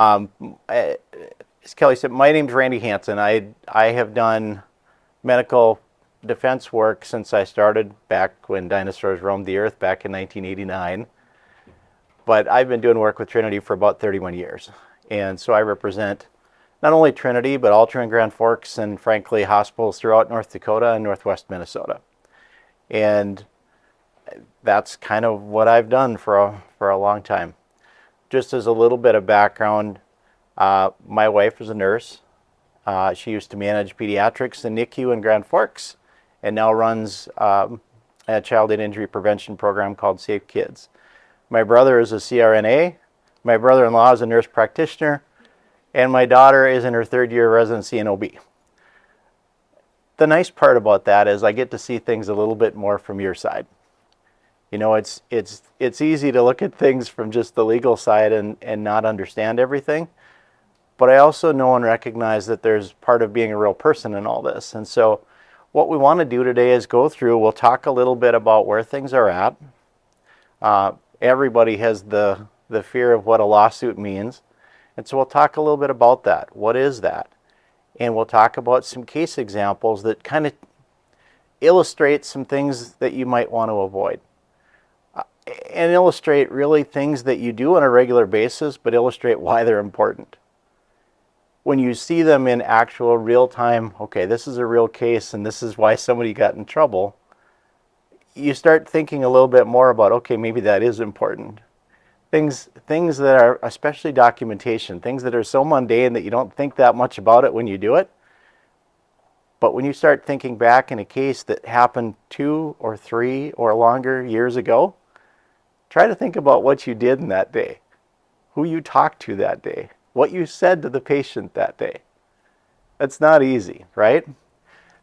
As Kelly said, my name's Randy Hansen. I have done medical defense work since I started back when dinosaurs roamed the earth back in 1989. But I've been doing work with Trinity for about 31 years. And so I represent not only Trinity, but Altra and Grand Forks, and frankly, hospitals throughout North Dakota and Northwest Minnesota. And that's kind of what I've done for a long time. Just as a little bit of background, my wife is a nurse. She used to manage pediatrics in NICU in Grand Forks and now runs a childhood injury prevention program called Safe Kids. My brother is a CRNA. My brother-in-law is a nurse practitioner. And my daughter is in her third year of residency in OB. The nice part about that is I get to see things a little bit more from your side. You know, it's easy to look at things from just the legal side and not understand everything. But I also know and recognize that there's part of being a real person in all this. And so what we want to do today is go through, we'll talk a little bit about where things are at. Everybody has the fear of what a lawsuit means. And so we'll talk a little bit about that. What is that? And we'll talk about some case examples that kind of illustrate some things that you might want to avoid. And illustrate really things that you do on a regular basis, but illustrate why they're important. When you see them in actual real time, okay, this is a real case and this is why somebody got in trouble, you start thinking a little bit more about, okay, maybe that is important. Things that are, especially documentation, things that are so mundane that you don't think that much about it when you do it. But when you start thinking back in a case that happened 2 or 3 or longer years ago, try to think about what you did in that day, who you talked to that day, what you said to the patient that day. That's not easy, right?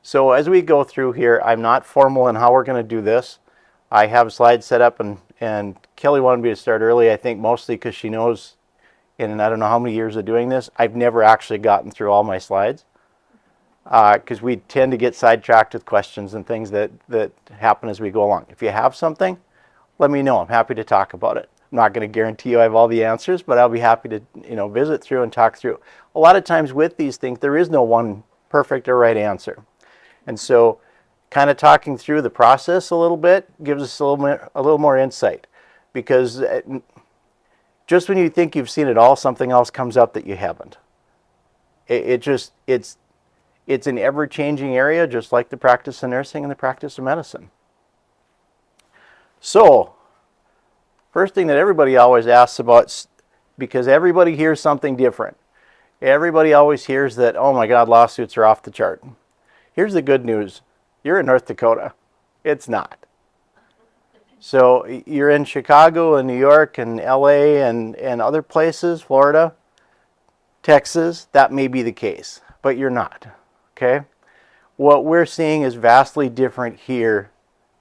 So as we go through here, I'm not formal in how we're going to do this. I have slides set up, and Kelly wanted me to start early, I think mostly because she knows, in I don't know how many years of doing this, I've never actually gotten through all my slides because we tend to get sidetracked with questions and things that happen as we go along. If you have something, let me know. I'm happy to talk about it. I'm not going to guarantee you I have all the answers, but I'll be happy to visit through and talk through. A lot of times with these things, there is no one perfect or right answer. And so kind of talking through the process a little bit gives us a little more insight, because just when you think you've seen it all, something else comes up that you haven't. It's an ever-changing area, just like the practice of nursing and the practice of medicine. So, first thing that everybody always asks about, because everybody hears something different. Everybody always hears that, oh my God, lawsuits are off the chart. Here's the good news. You're in North Dakota. It's not. So you're in Chicago and New York and LA and other places, Florida, Texas, that may be the case, but you're not, okay? What we're seeing is vastly different here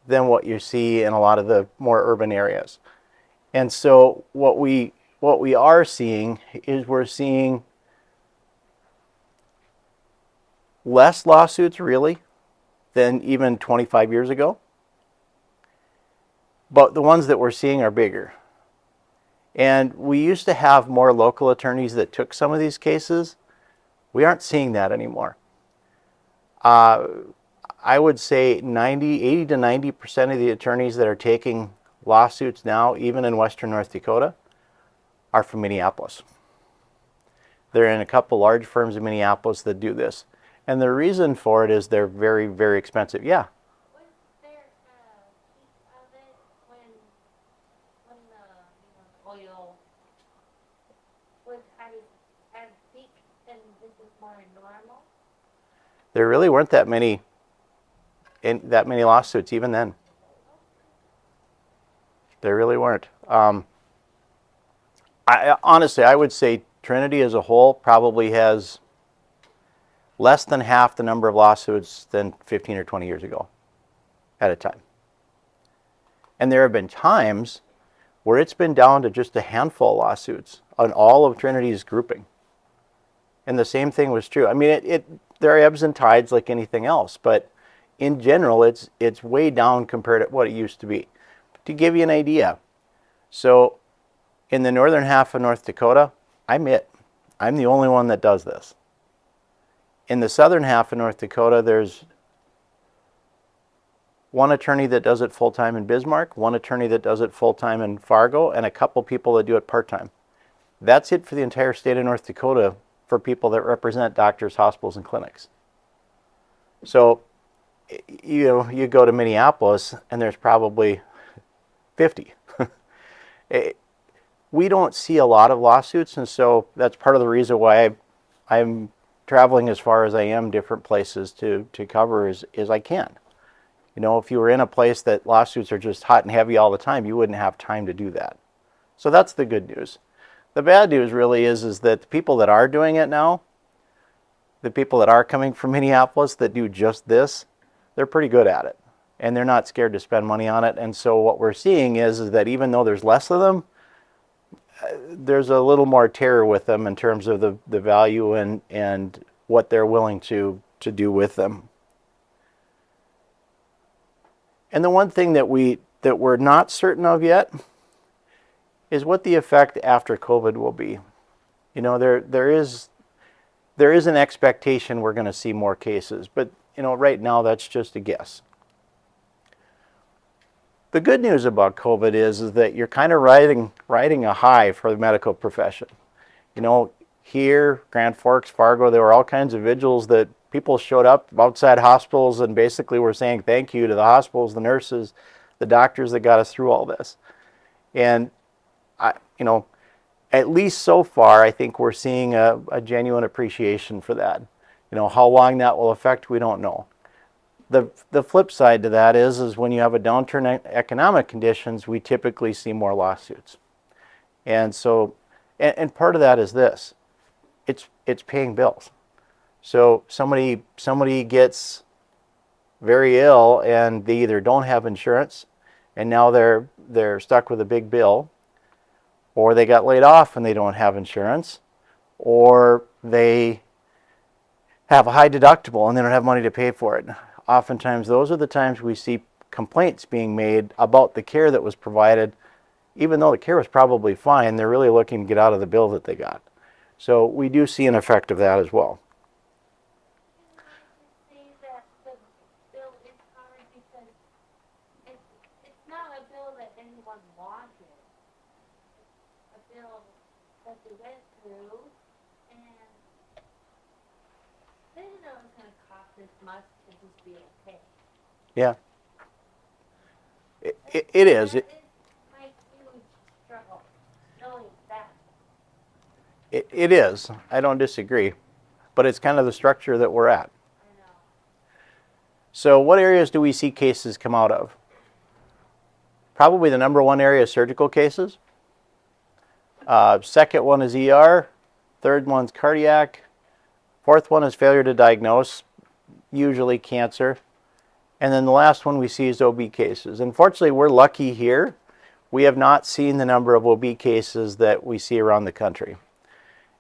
than what you see in a lot of the more urban areas. And so what we are seeing is we're seeing less lawsuits really than even 25 years ago. But the ones that we're seeing are bigger. And we used to have more local attorneys that took some of these cases. We aren't seeing that anymore. I would say 80 to 90% of the attorneys that are taking lawsuits now, even in Western North Dakota, are from Minneapolis. They're in a couple large firms in Minneapolis that do this. And the reason for it is they're very, very expensive. Yeah? Was there a peak of it when the oil was at its peak and this is more normal? There really weren't that many lawsuits even then. There really weren't. Honestly, I would say Trinity as a whole probably has less than half the number of lawsuits than 15 or 20 years ago at a time. And there have been times where it's been down to just a handful of lawsuits on all of Trinity's grouping. And the same thing was true. I mean, there are ebbs and tides like anything else, but in general, it's way down compared to what it used to be. To give you an idea, so in the northern half of North Dakota, I'm it. I'm the only one that does this. In the southern half of North Dakota, there's one attorney that does it full-time in Bismarck, one attorney that does it full-time in Fargo, and a couple people that do it part-time. That's it for the entire state of North Dakota for people that represent doctors, hospitals, and clinics. So, you go to Minneapolis and there's probably 50. We don't see a lot of lawsuits, and so that's part of the reason why I'm traveling as far as I am different places to cover is I can. If you were in a place that lawsuits are just hot and heavy all the time, you wouldn't have time to do that. So that's the good news. The bad news really is that the people that are doing it now, the people that are coming from Minneapolis that do just this, they're pretty good at it. And they're not scared to spend money on it. And so what we're seeing is that even though there's less of them, there's a little more terror with them in terms of the value and what they're willing to do with them. And the one thing that we're not certain of yet is what the effect after COVID will be. There is an expectation we're going to see more cases, but right now that's just a guess. The good news about COVID is that you're kind of riding a high for the medical profession. Here, Grand Forks, Fargo, there were all kinds of vigils that people showed up outside hospitals and basically were saying thank you to the hospitals, the nurses, the doctors that got us through all this. And at least so far, I think we're seeing a genuine appreciation for that. How long that will affect, we don't know. The flip side to that is when you have a downturn in economic conditions, we typically see more lawsuits. And so, and part of that is this, it's paying bills. So somebody gets very ill and they either don't have insurance and now they're stuck with a big bill, or they got laid off and they don't have insurance, or they have a high deductible and they don't have money to pay for it. Oftentimes those are the times we see complaints being made about the care that was provided. Even though the care was probably fine, they're really looking to get out of the bill that they got. So we do see an effect of that as well. Can I just say that the bill is hard because it's not a bill that anyone wanted. It's a bill that they went through and they didn't know it was going to cost this much to just be okay. Yeah. It is. That is my huge struggle, knowing that. It is. I don't disagree. But it's kind of the structure that we're at. I know. So what areas do we see cases come out of? Probably the number one area is surgical cases. Second one is ER. Third one's cardiac. Fourth one is failure to diagnose, usually cancer. And then the last one we see is OB cases. Unfortunately, we're lucky here. We have not seen the number of OB cases that we see around the country.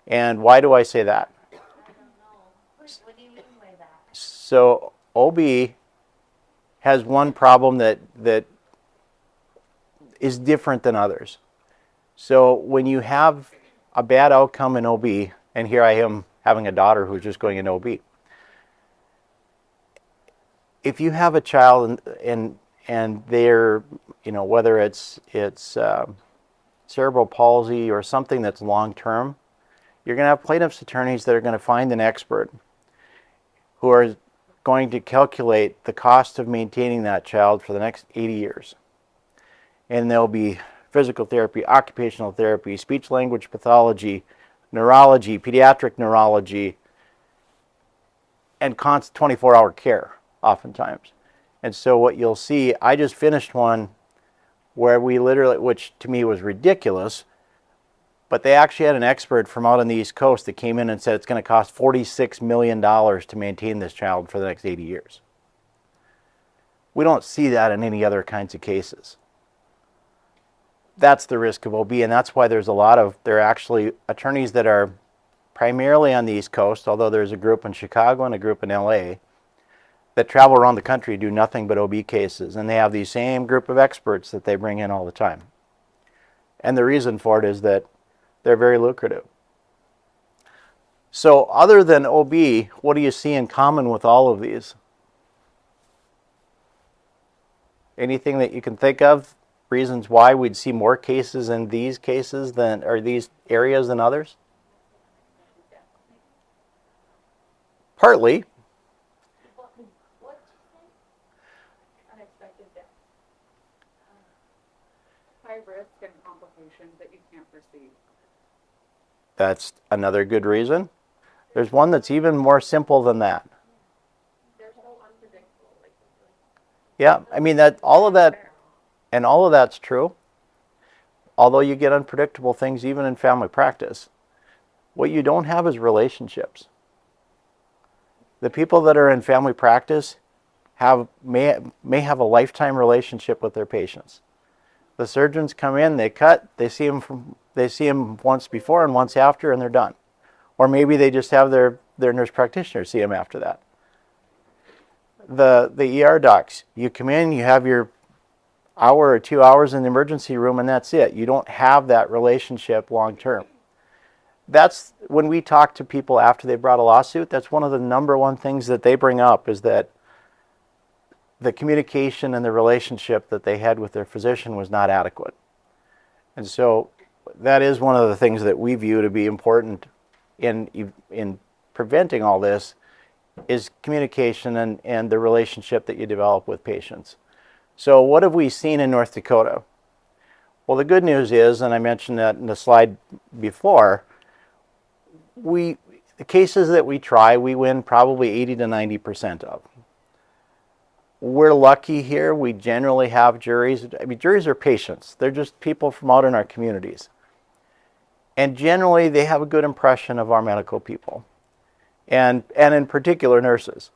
And why do I say that? I don't know. What do you mean by that? So OB has one problem that is different than others. So when you have a bad outcome in OB, and here I am having a daughter who's just going in OB. If you have a child and they're, whether it's cerebral palsy or something that's long term, you're going to have plaintiff's attorneys that are going to find an expert who are going to calculate the cost of maintaining that child for the next 80 years. And there'll be physical therapy, occupational therapy, speech language pathology, neurology, pediatric neurology, and constant 24-hour care oftentimes. And so what you'll see, I just finished one where we literally, which to me was ridiculous, but they actually had an expert from out on the East Coast that came in and said it's going to cost $46 million to maintain this child for the next 80 years. We don't see that in any other kinds of cases. That's the risk of OB, and that's why there are actually attorneys that are primarily on the East Coast, although there's a group in Chicago and a group in LA that travel around the country, do nothing but OB cases, and they have the same group of experts that they bring in all the time. And the reason for it is that they're very lucrative. So other than OB, what do you see in common with all of these? Anything that you can think of? Reasons why we'd see more cases in these cases than, or these areas than others? Partly. What'd you say? Unexpected death. High risk and complications that you can't foresee. That's another good reason. There's one that's even more simple than that. They're so unpredictable. Yeah, I mean that all of that, and all of that's true. Although you get unpredictable things even in family practice, what you don't have is relationships. The people that are in family practice may have a lifetime relationship with their patients. The surgeons come in, they cut, they see them once before and once after, and they're done. Or maybe they just have their nurse practitioner see them after that. The ER docs, you come in, you have your hour or 2 hours in the emergency room, and that's it. You don't have that relationship long term. That's when we talk to people after they brought a lawsuit, that's one of the number one things that they bring up, is that the communication and the relationship that they had with their physician was not adequate. And so that is one of the things that we view to be important in preventing all this, is communication and the relationship that you develop with patients. So what have we seen in North Dakota? Well, the good news is, and I mentioned that in the slide before, the cases that we try, we win probably 80 to 90% of. We're lucky here. We generally have juries. I mean, juries are patients. They're just people from out in our communities. And generally, they have a good impression of our medical people, and in particular, nurses.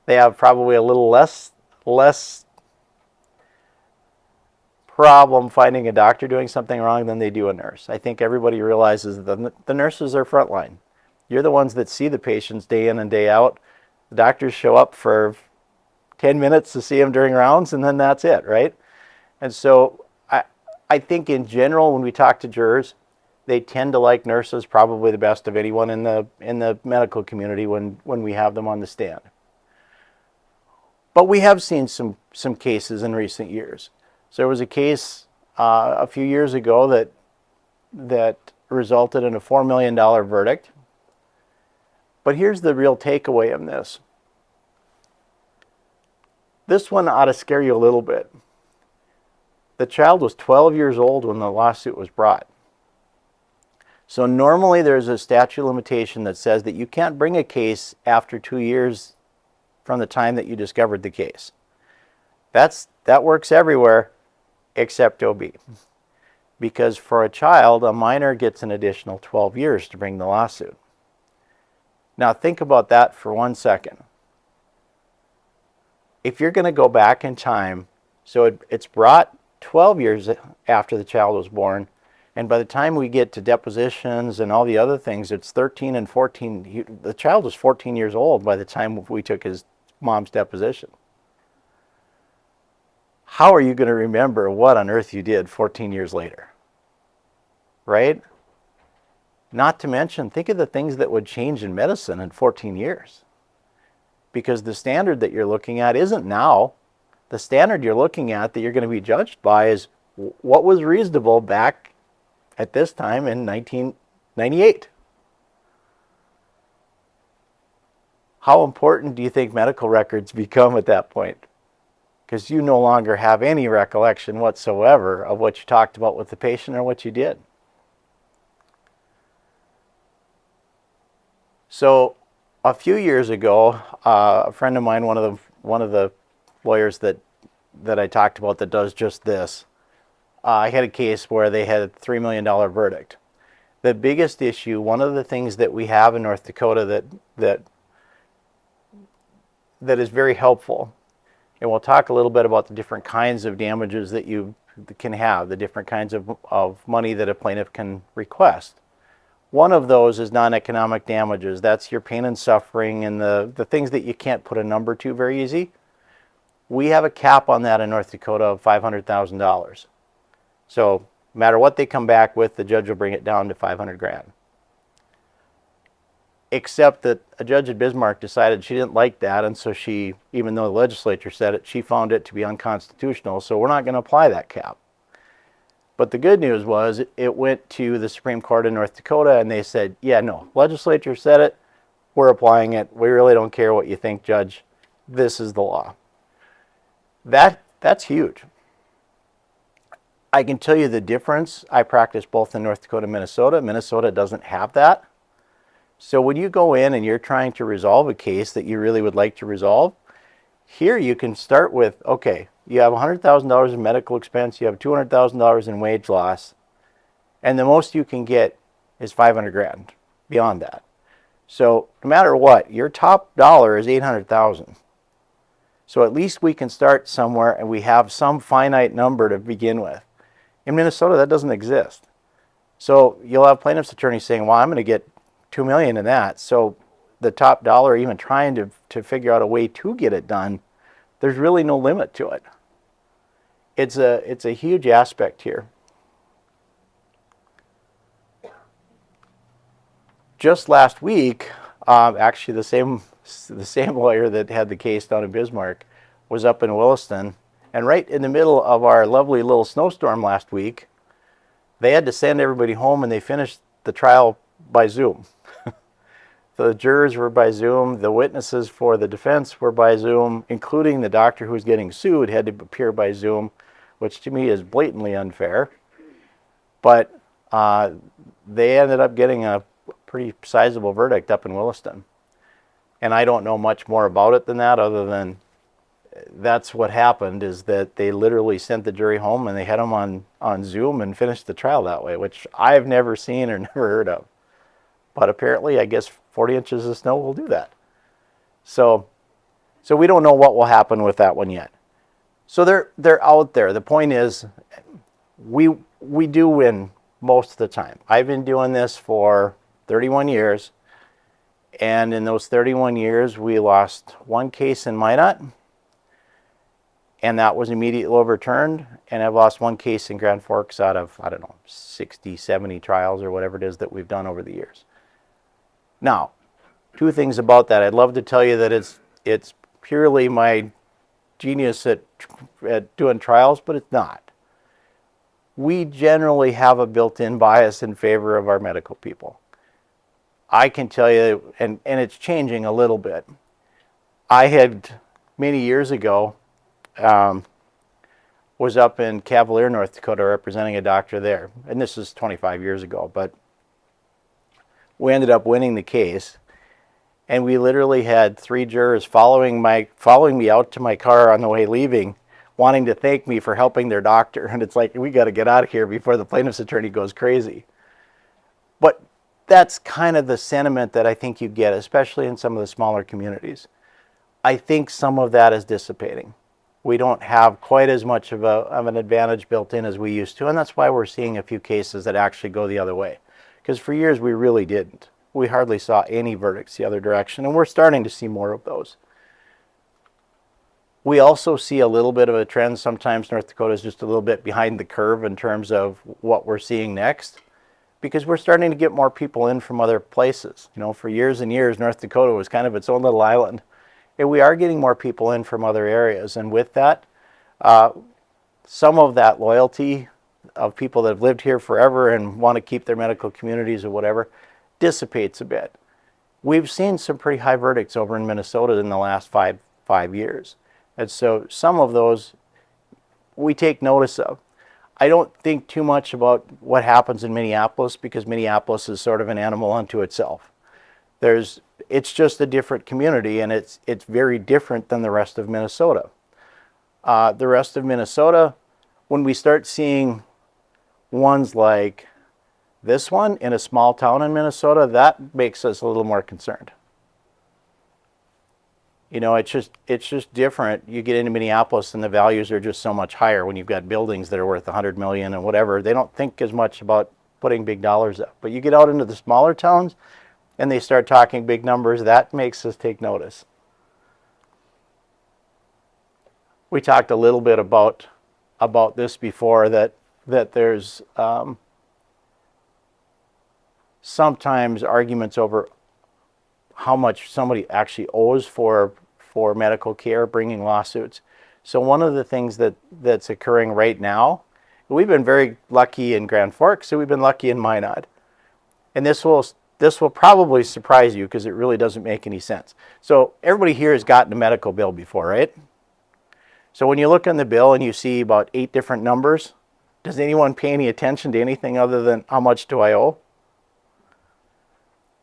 They have probably a little less problem finding a doctor doing something wrong than they do a nurse. I think everybody realizes that the nurses are frontline. You're the ones that see the patients day in and day out. The doctors show up for 10 minutes to see them during rounds, and then that's it, right? And so I think in general, when we talk to jurors, they tend to like nurses probably the best of anyone in the medical community when we have them on the stand. But we have seen some cases in recent years. So there was a case a few years ago that resulted in a $4 million verdict. But here's the real takeaway in this. This one ought to scare you a little bit. The child was 12 years old when the lawsuit was brought. So normally there's a statute of limitation that says that you can't bring a case after 2 years from the time that you discovered the case. That works everywhere except OB. Because for a child, a minor gets an additional 12 years to bring the lawsuit. Now think about that for 1 second. If you're going to go back in time, so it's brought 12 years after the child was born, and by the time we get to depositions and all the other things, it's 13 and 14. The child was 14 years old by the time we took his mom's deposition. How are you going to remember what on earth you did 14 years later? Right? Not to mention, think of the things that would change in medicine in 14 years. Because the standard that you're looking at isn't now. The standard you're looking at that you're going to be judged by is what was reasonable back at this time in 1998. How important do you think medical records become at that point? Because you no longer have any recollection whatsoever of what you talked about with the patient or what you did. So a few years ago, a friend of mine, one of the lawyers that I talked about that does just this, I had a case where they had a $3 million verdict. The biggest issue, one of the things that we have in North Dakota that is very helpful, and we'll talk a little bit about the different kinds of damages that you can have, the different kinds of money that a plaintiff can request. One of those is non-economic damages. That's your pain and suffering and the things that you can't put a number to very easy. We have a cap on that in North Dakota of $500,000. So no matter what they come back with, the judge will bring it down to 500 grand. except that a judge at Bismarck decided she didn't like that, and so she, even though the legislature said it, she found it to be unconstitutional, so we're not going to apply that cap. But the good news was it went to the Supreme Court in North Dakota, and they said, yeah, no, legislature said it, we're applying it, we really don't care what you think, Judge, this is the law. That's huge. I can tell you the difference. I practice both in North Dakota and Minnesota. Minnesota doesn't have that. So when you go in and you're trying to resolve a case that you really would like to resolve, here you can start with, okay, you have $100,000 in medical expense, you have $200,000 in wage loss, and the most you can get is $500,000 beyond that. So no matter what, your top dollar is $800,000. So at least we can start somewhere and we have some finite number to begin with. In Minnesota, that doesn't exist. So you'll have plaintiff's attorneys saying, well, I'm going to get $2 million in that. So the top dollar, even trying to figure out a way to get it done, there's really no limit to it. It's a huge aspect here. Just last week, actually the same lawyer that had the case down in Bismarck was up in Williston, and right in the middle of our lovely little snowstorm last week, they had to send everybody home, and they finished the trial by Zoom. The jurors were by Zoom, the witnesses for the defense were by Zoom, including the doctor who was getting sued had to appear by Zoom, which to me is blatantly unfair. But they ended up getting a pretty sizable verdict up in Williston. And I don't know much more about it than that, other than that's what happened, is that they literally sent the jury home and they had them on Zoom and finished the trial that way, which I've never seen or never heard of. But apparently, I guess 40 inches of snow will do that. So we don't know what will happen with that one yet. So they're out there. The point is, we do win most of the time. I've been doing this for 31 years. And in those 31 years, we lost one case in Minot, and that was immediately overturned. And I've lost one case in Grand Forks out of, 60, 70 trials or whatever it is that we've done over the years. Now, two things about that. I'd love to tell you that it's purely my genius at doing trials, but it's not. We generally have a built-in bias in favor of our medical people. I can tell you, and it's changing a little bit. I had, many years ago, was up in Cavalier, North Dakota, representing a doctor there. And this is 25 years ago, but we ended up winning the case. And we literally had 3 jurors following me out to my car on the way leaving, wanting to thank me for helping their doctor. And it's like, we got to get out of here before the plaintiff's attorney goes crazy. But that's kind of the sentiment that I think you get, especially in some of the smaller communities. I think some of that is dissipating. We don't have quite as much of an advantage built in as we used to, and that's why we're seeing a few cases that actually go the other way. Because for years we really didn't. We hardly saw any verdicts the other direction, and we're starting to see more of those. We also see a little bit of a trend. Sometimes North Dakota is just a little bit behind the curve in terms of what we're seeing next, because we're starting to get more people in from other places. You know, for years and years, North Dakota was kind of its own little island. And we are getting more people in from other areas. And with that, some of that loyalty of people that have lived here forever and want to keep their medical communities or whatever dissipates a bit. We've seen some pretty high verdicts over in Minnesota in the last five years. And so some of those we take notice of. I don't think too much about what happens in Minneapolis, because Minneapolis is sort of an animal unto itself. It's just a different community, and it's very different than the rest of Minnesota. The rest of Minnesota, when we start seeing ones like this one in a small town in Minnesota, that makes us a little more concerned. You know, it's just different. You get into Minneapolis and the values are just so much higher when you've got buildings that are worth $100 million and whatever. They don't think as much about putting big dollars up. But you get out into the smaller towns and they start talking big numbers, that makes us take notice. We talked a little bit about this before, that there's sometimes arguments over how much somebody actually owes for medical care, bringing lawsuits. So one of the things that's occurring right now, we've been very lucky in Grand Forks, so we've been lucky in Minot. And this will probably surprise you because it really doesn't make any sense. So everybody here has gotten a medical bill before, right? So when you look on the bill and you see about 8 different numbers, does anyone pay any attention to anything other than how much do I owe?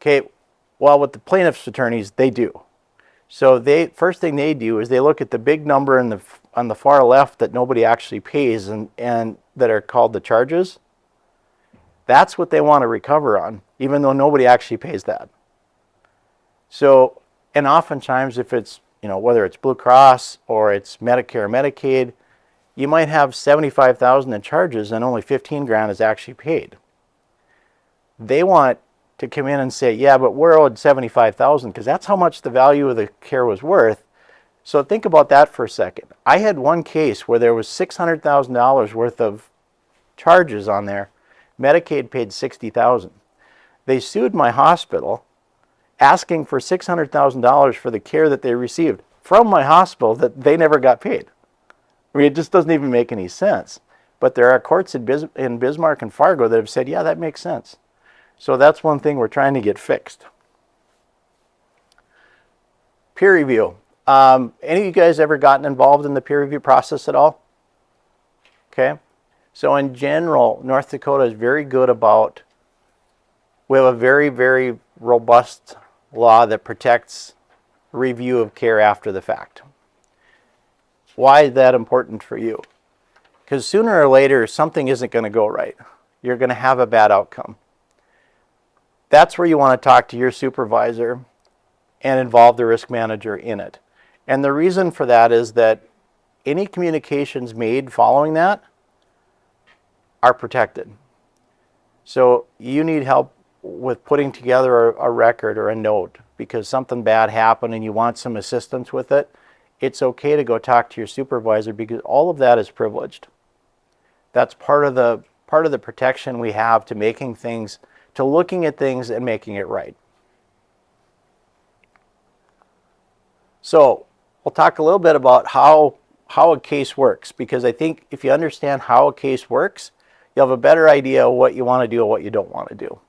Okay, well, with the plaintiff's attorneys, they do. So first thing they do is they look at the big number on the far left that nobody actually pays and that are called the charges. That's what they want to recover on, even though nobody actually pays that. So, and oftentimes if it's, whether it's Blue Cross or it's Medicare or Medicaid, you might have $75,000 in charges and only 15 grand is actually paid. They want to come in and say, yeah, but we're owed 75,000 because that's how much the value of the care was worth. So think about that for a second. I had one case where there was $600,000 worth of charges on there. Medicaid paid $60,000. They sued my hospital asking for $600,000 for the care that they received from my hospital that they never got paid. I mean, it just doesn't even make any sense. But there are courts in Bismarck and Fargo that have said, yeah, that makes sense. So that's one thing we're trying to get fixed. Peer review. Any of you guys ever gotten involved in the peer review process at all? Okay. So in general, North Dakota is very good about, we have a very, very robust law that protects review of care after the fact. Why is that important for you? Because sooner or later, something isn't going to go right. You're going to have a bad outcome. That's where you want to talk to your supervisor and involve the risk manager in it. And the reason for that is that any communications made following that are protected. So you need help with putting together a record or a note because something bad happened and you want some assistance with it. It's okay to go talk to your supervisor because all of that is privileged. That's part of the protection we have to making things, to looking at things and making it right. So we'll talk a little bit about how a case works, because I think if you understand how a case works, you'll have a better idea of what you want to do and what you don't want to do.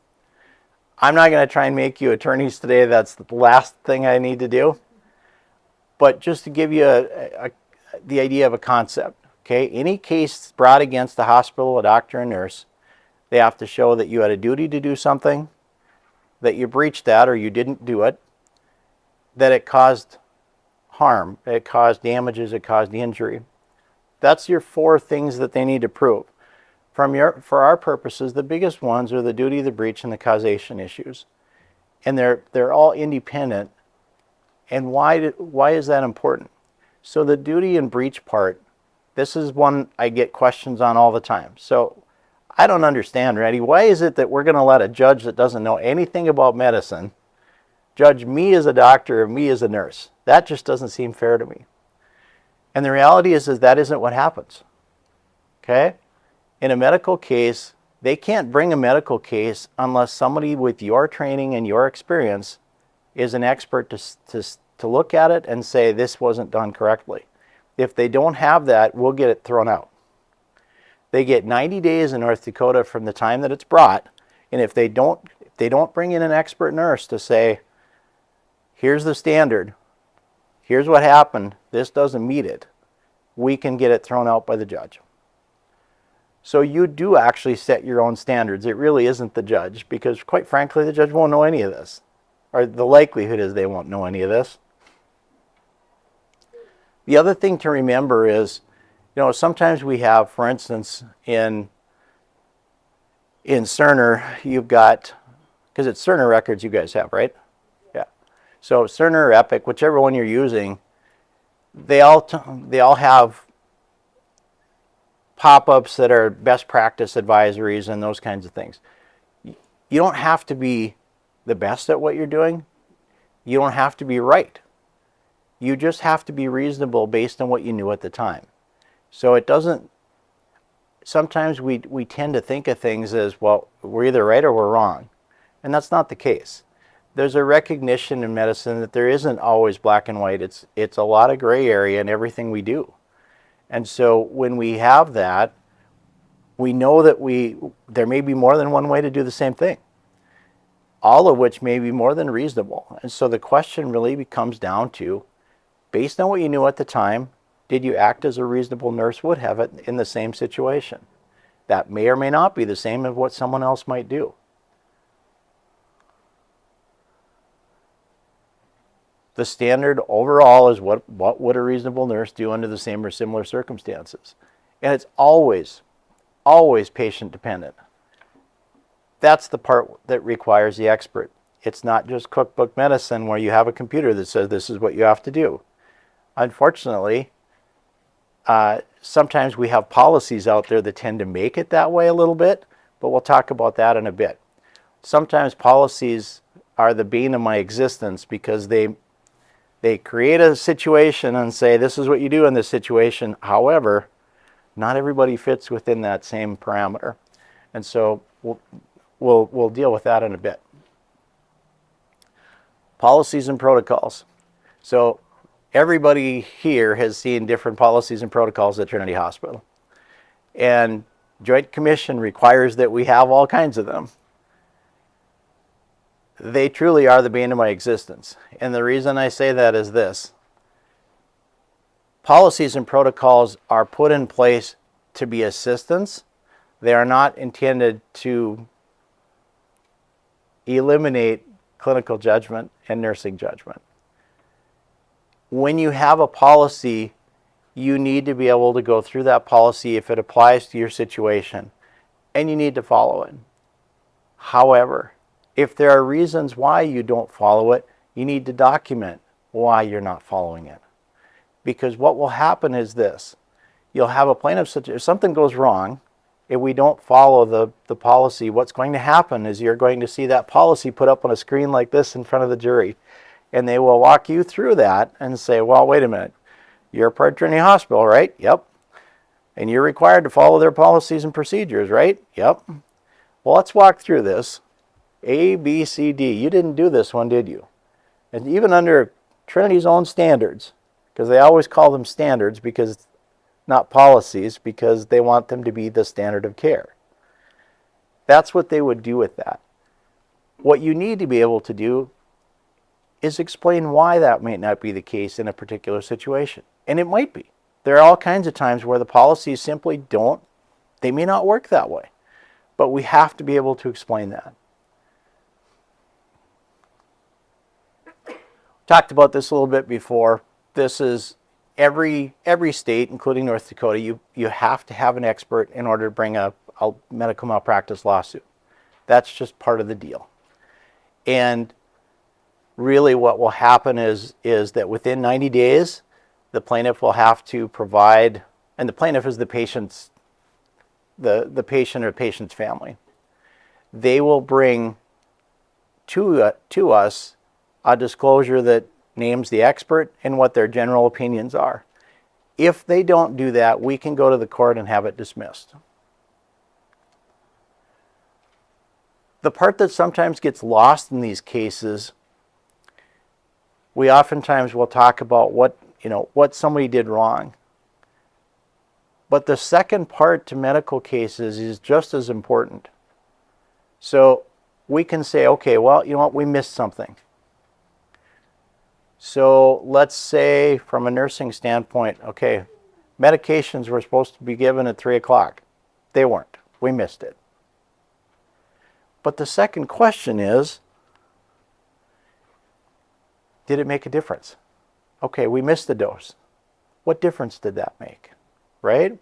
I'm not going to try and make you attorneys today. That's the last thing I need to do. But just to give you the idea of a concept, okay? Any case brought against a hospital, a doctor, a nurse, they have to show that you had a duty to do something, that you breached that or you didn't do it, that it caused harm, it caused damages, it caused injury. That's your 4 things that they need to prove. For our purposes, the biggest ones are the duty, the breach, and the causation issues. And they're all independent. And why is that important? So the duty and breach part, this is one I get questions on all the time. So I don't understand, Randy. Why is it that we're going to let a judge that doesn't know anything about medicine judge me as a doctor or me as a nurse? That just doesn't seem fair to me. And the reality is that isn't what happens. Okay? In a medical case, they can't bring a medical case unless somebody with your training and your experience is an expert to look at it and say this wasn't done correctly. If they don't have that, we'll get it thrown out. They get 90 days in North Dakota from the time that it's brought, and if they don't bring in an expert nurse to say, here's the standard, here's what happened, this doesn't meet it, we can get it thrown out by the judge. So you do actually set your own standards. It really isn't the judge, because quite frankly, the judge won't know any of this. Or the likelihood is they won't know any of this. The other thing to remember is, sometimes we have, for instance, in Cerner, you've got, because it's Cerner records you guys have, right? Yeah. So Cerner or Epic, whichever one you're using, they all have pop-ups that are best practice advisories and those kinds of things. You don't have to be the best at what you're doing. You don't have to be right. You just have to be reasonable based on what you knew at the time. So it doesn't, sometimes we tend to think of things as, well, we're either right or we're wrong. And that's not the case. there's a recognition in medicine that there isn't always black and white. It's a lot of gray area in everything we do. And so when we have that, we know that there may be more than one way to do the same thing, all of which may be more than reasonable. And so the question really comes down to, based on what you knew at the time, did you act as a reasonable nurse would have it in the same situation? That may or may not be the same as what someone else might do. The standard overall is what would a reasonable nurse do under the same or similar circumstances? And it's always patient dependent. That's the part that requires the expert. It's not just cookbook medicine where you have a computer that says this is what you have to do. Unfortunately, sometimes we have policies out there that tend to make it that way a little bit, but we'll talk about that in a bit. Sometimes policies are the bane of my existence because they create a situation and say this is what you do in this situation. However, not everybody fits within that same parameter. And so we'll deal with that in a bit. Policies and protocols. So everybody here has seen different policies and protocols at Trinity Hospital. And Joint Commission requires that we have all kinds of them. They truly are the bane of my existence. And the reason I say that is this. Policies and protocols are put in place to be assistance. They are not intended to eliminate clinical judgment and nursing judgment. When you have a policy, you need to be able to go through that policy if it applies to your situation, and you need to follow it. However, if there are reasons why you don't follow it, you need to document why you're not following it. Because what will happen is this. You'll have a plaintiff, if something goes wrong, if we don't follow the policy, what's going to happen is you're going to see that policy put up on a screen like this in front of the jury. And they will walk you through that and say, well, wait a minute. You're a part of Trinity Hospital, right? Yep. And you're required to follow their policies and procedures, right? Yep. Well, let's walk through this. A, B, C, D. You didn't do this one, did you? And even under Trinity's own standards, because they always call them standards, because not policies, because they want them to be the standard of care. That's what they would do with that. What you need to be able to do is explain why that might not be the case in a particular situation. And it might be. There are all kinds of times where the policies simply they may not work that way. But we have to be able to explain that. Talked about this a little bit before. This is every state, including North Dakota, you have to have an expert in order to bring a medical malpractice lawsuit. That's just part of the deal. And really what will happen is that within 90 days, the plaintiff will have to provide, and the plaintiff is the patient's, the patient or patient's family. They will bring to us a disclosure that names the expert and what their general opinions are. If they don't do that, we can go to the court and have it dismissed. The part that sometimes gets lost in these cases, we oftentimes will talk about what somebody did wrong. But the second part to medical cases is just as important. So we can say, okay, well, you know what, we missed something. So let's say from a nursing standpoint, okay, medications were supposed to be given at 3 o'clock. They weren't. We missed it. But the second question is, did it make a difference? Okay, we missed the dose. What difference did that make? Right?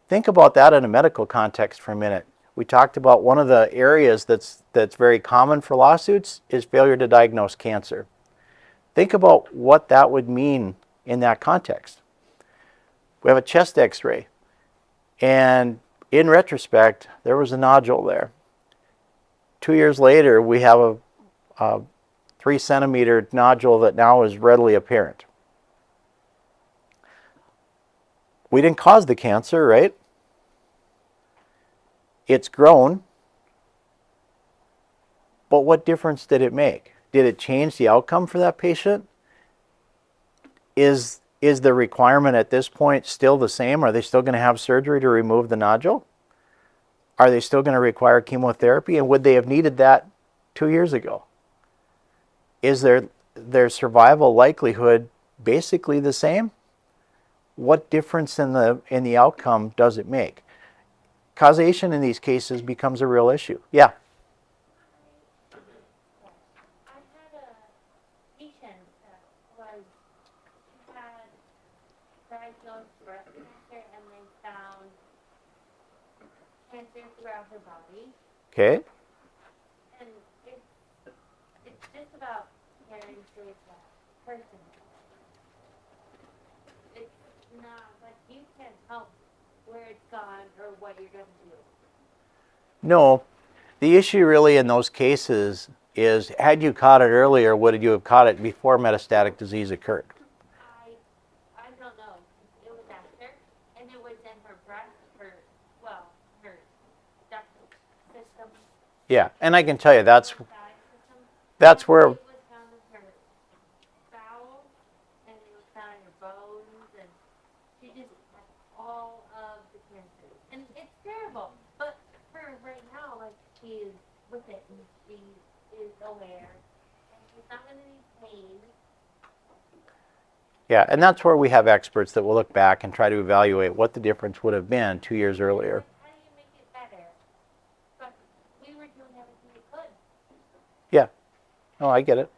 Think about that in a medical context for a minute. We talked about one of the areas that's very common for lawsuits is failure to diagnose cancer. Think about what that would mean in that context. We have a chest x-ray, and in retrospect, there was a nodule there. 2 years later, we have a 3-centimeter nodule that now is readily apparent. We didn't cause the cancer, right? It's grown, but what difference did it make? Did it change the outcome for that patient? Is the requirement at this point still the same? Are they still going to have surgery to remove the nodule? Are they still going to require chemotherapy? And would they have needed that 2 years ago? Is their survival likelihood basically the same? What difference in the outcome does it make? Causation in these cases becomes a real issue. Yeah. I had a patient that was, she had diagnosed breast cancer and they found cancer throughout her body. Okay. And it's just about caring for that person. It's not like you can't help where it's gone or what you're going to do. No. The issue really in those cases is, had you caught it earlier, would you have caught it before metastatic disease occurred? I don't know. It was after, and it was in her breast, her duct system. Yeah, and I can tell you that's System. where It was found in her bowels, and it was found in her bones, and she just had all of the cancer. And it's terrible, but for right now, like, she is with it, and she is aware, and she's not in any pain. yeah, and that's where we have experts that will look back and try to evaluate what the difference would have been 2 years earlier. How do you make it better? But we were doing everything we could. Yeah. No, I get it.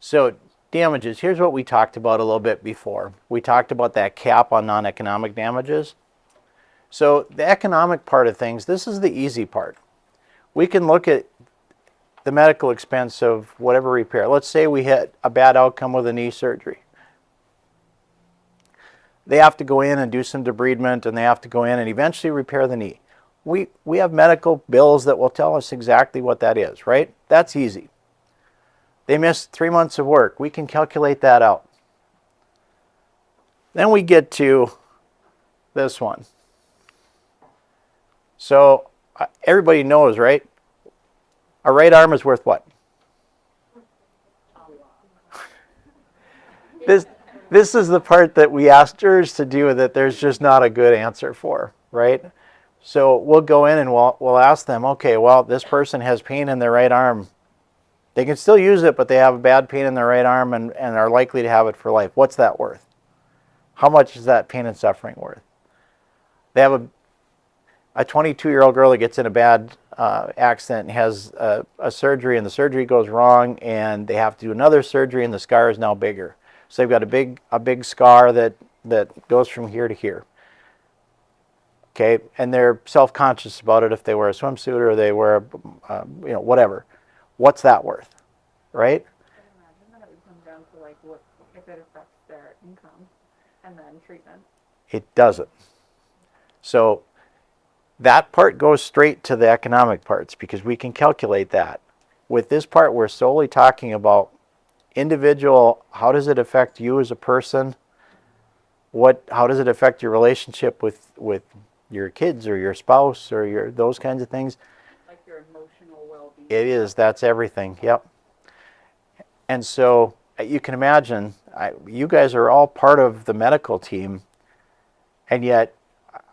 So damages, here's what we talked about a little bit before. We talked about that cap on non-economic damages. So the economic part of things, this is the easy part. We can look at the medical expense of whatever repair. Let's say we had a bad outcome with a knee surgery. They have to go in and do some debridement, and they have to go in and eventually repair the knee. We have medical bills that will tell us exactly what that is, right? That's easy. They missed 3 months of work. We can calculate that out. Then we get to this one. So everybody knows, right? A right arm is worth what? This is the part that we ask jurors to do that there's just not a good answer for, right? So we'll go in and we'll ask them, okay, well, this person has pain in their right arm. They can still use it, but they have a bad pain in their right arm and are likely to have it for life. What's that worth? How much is that pain and suffering worth? They have a 22-year-old girl that gets in a bad accident and has a surgery, and the surgery goes wrong, and they have to do another surgery, and the scar is now bigger. So they've got a big scar that goes from here to here. Okay, and they're self-conscious about it if they wear a swimsuit or they wear whatever. What's that worth, right? I imagine that it would come down to like what if it affects their income and then treatment. It doesn't. So that part goes straight to the economic parts because we can calculate that. With this part, we're solely talking about individual, how does it affect you as a person? How does it affect your relationship with your kids or your spouse or those kinds of things? Like your emotional well-being. It is. That's everything. Yep. And so you can imagine, you guys are all part of the medical team, and yet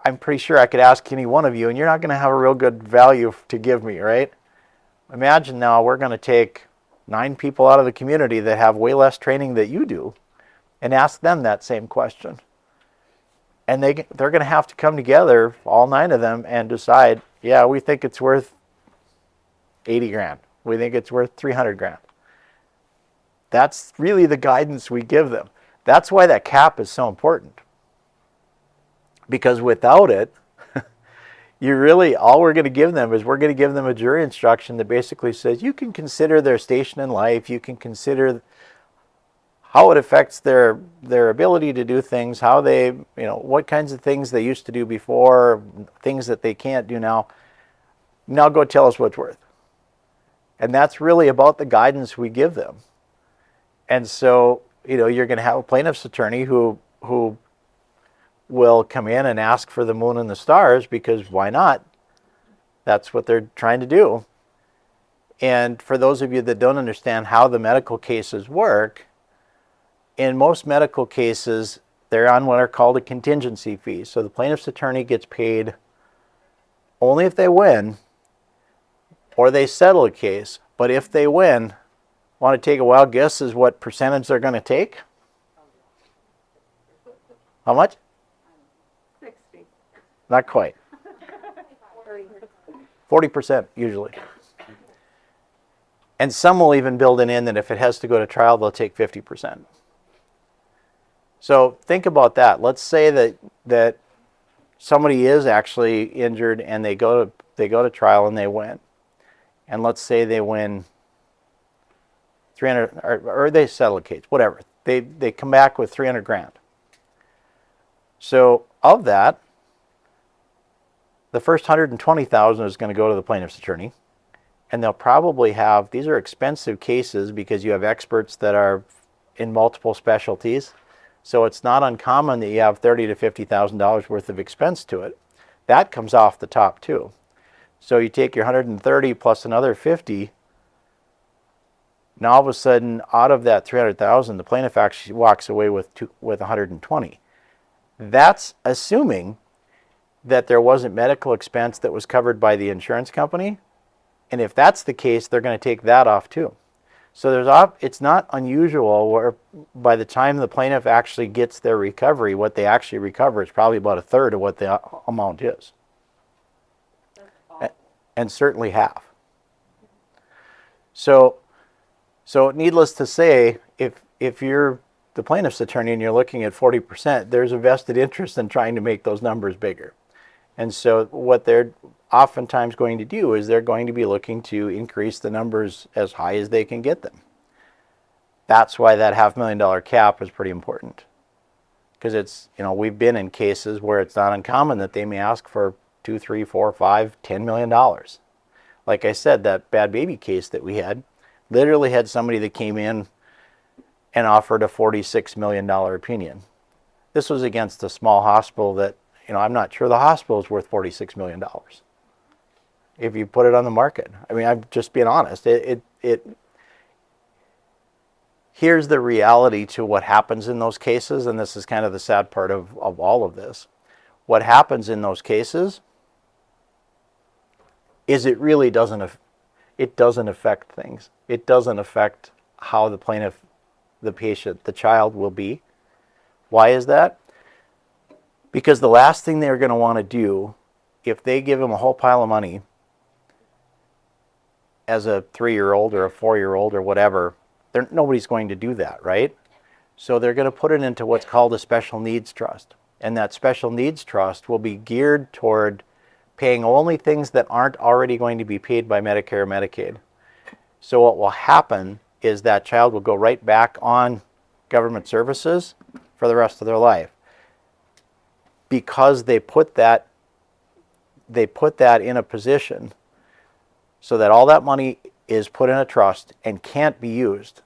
I'm pretty sure I could ask any one of you, and you're not going to have a real good value to give me, right? Imagine now we're going to take 9 people out of the community that have way less training than you do and ask them that same question. And they're going to have to come together, all 9 of them, and decide, yeah, we think it's worth 80 grand. We think it's worth 300 grand. That's really the guidance we give them. That's why that cap is so important. Because without it, all we're going to give them is we're going to give them a jury instruction that basically says you can consider their station in life, you can consider how it affects their ability to do things, how they, what kinds of things they used to do before, things that they can't do now. Now go tell us what's worth. And that's really about the guidance we give them. And so, you're going to have a plaintiff's attorney who will come in and ask for the moon and the stars because why not? That's what they're trying to do. And for those of you that don't understand how the medical cases work, in most medical cases, they're on what are called a contingency fee. So the plaintiff's attorney gets paid only if they win or they settle a case. But if they win, want to take a wild guess as what percentage they're going to take? How much? 60. Not quite. 40% usually. And some will even build it in that if it has to go to trial, they'll take 50%. So think about that. Let's say that somebody is actually injured and they go to trial and they win. And let's say they win 300 or they settle a case, whatever. They come back with 300 grand. So of that, the first 120,000 is going to go to the plaintiff's attorney. And they'll probably have, these are expensive cases because you have experts that are in multiple specialties. So it's not uncommon that you have $30,000 to $50,000 worth of expense to it. That comes off the top too. So you take your 130 plus another 50. Now all of a sudden, out of that 300,000, the plaintiff actually walks away with 120. That's assuming that there wasn't medical expense that was covered by the insurance company. And if that's the case, they're going to take that off too. So it's not unusual where by the time the plaintiff actually gets their recovery, what they actually recover is probably about a third of what the amount is. And certainly half. So needless to say, if you're the plaintiff's attorney and you're looking at 40%, there's a vested interest in trying to make those numbers bigger. And so what they're oftentimes going to do is they're going to be looking to increase the numbers as high as they can get them. That's why that $500,000 cap is pretty important. Because it's, we've been in cases where it's not uncommon that they may ask for $2, $3, $4, $5, $10 million. Like I said, that bad baby case that we had literally had somebody that came in and offered a $46 million opinion. This was against a small hospital that, I'm not sure the hospital is worth $46 million. If you put it on the market. I mean, I'm just being honest. Here's the reality to what happens in those cases, and this is kind of the sad part of all of this. What happens in those cases is it really doesn't affect things. It doesn't affect how the plaintiff, the patient, the child will be. Why is that? Because the last thing they're going to want to do, if they give them a whole pile of money as a 3-year-old or a 4-year-old or whatever, nobody's going to do that, right? So they're going to put it into what's called a special needs trust. And that special needs trust will be geared toward paying only things that aren't already going to be paid by Medicare or Medicaid. So what will happen is that child will go right back on government services for the rest of their life. Because they put that in a position so that all that money is put in a trust and can't be used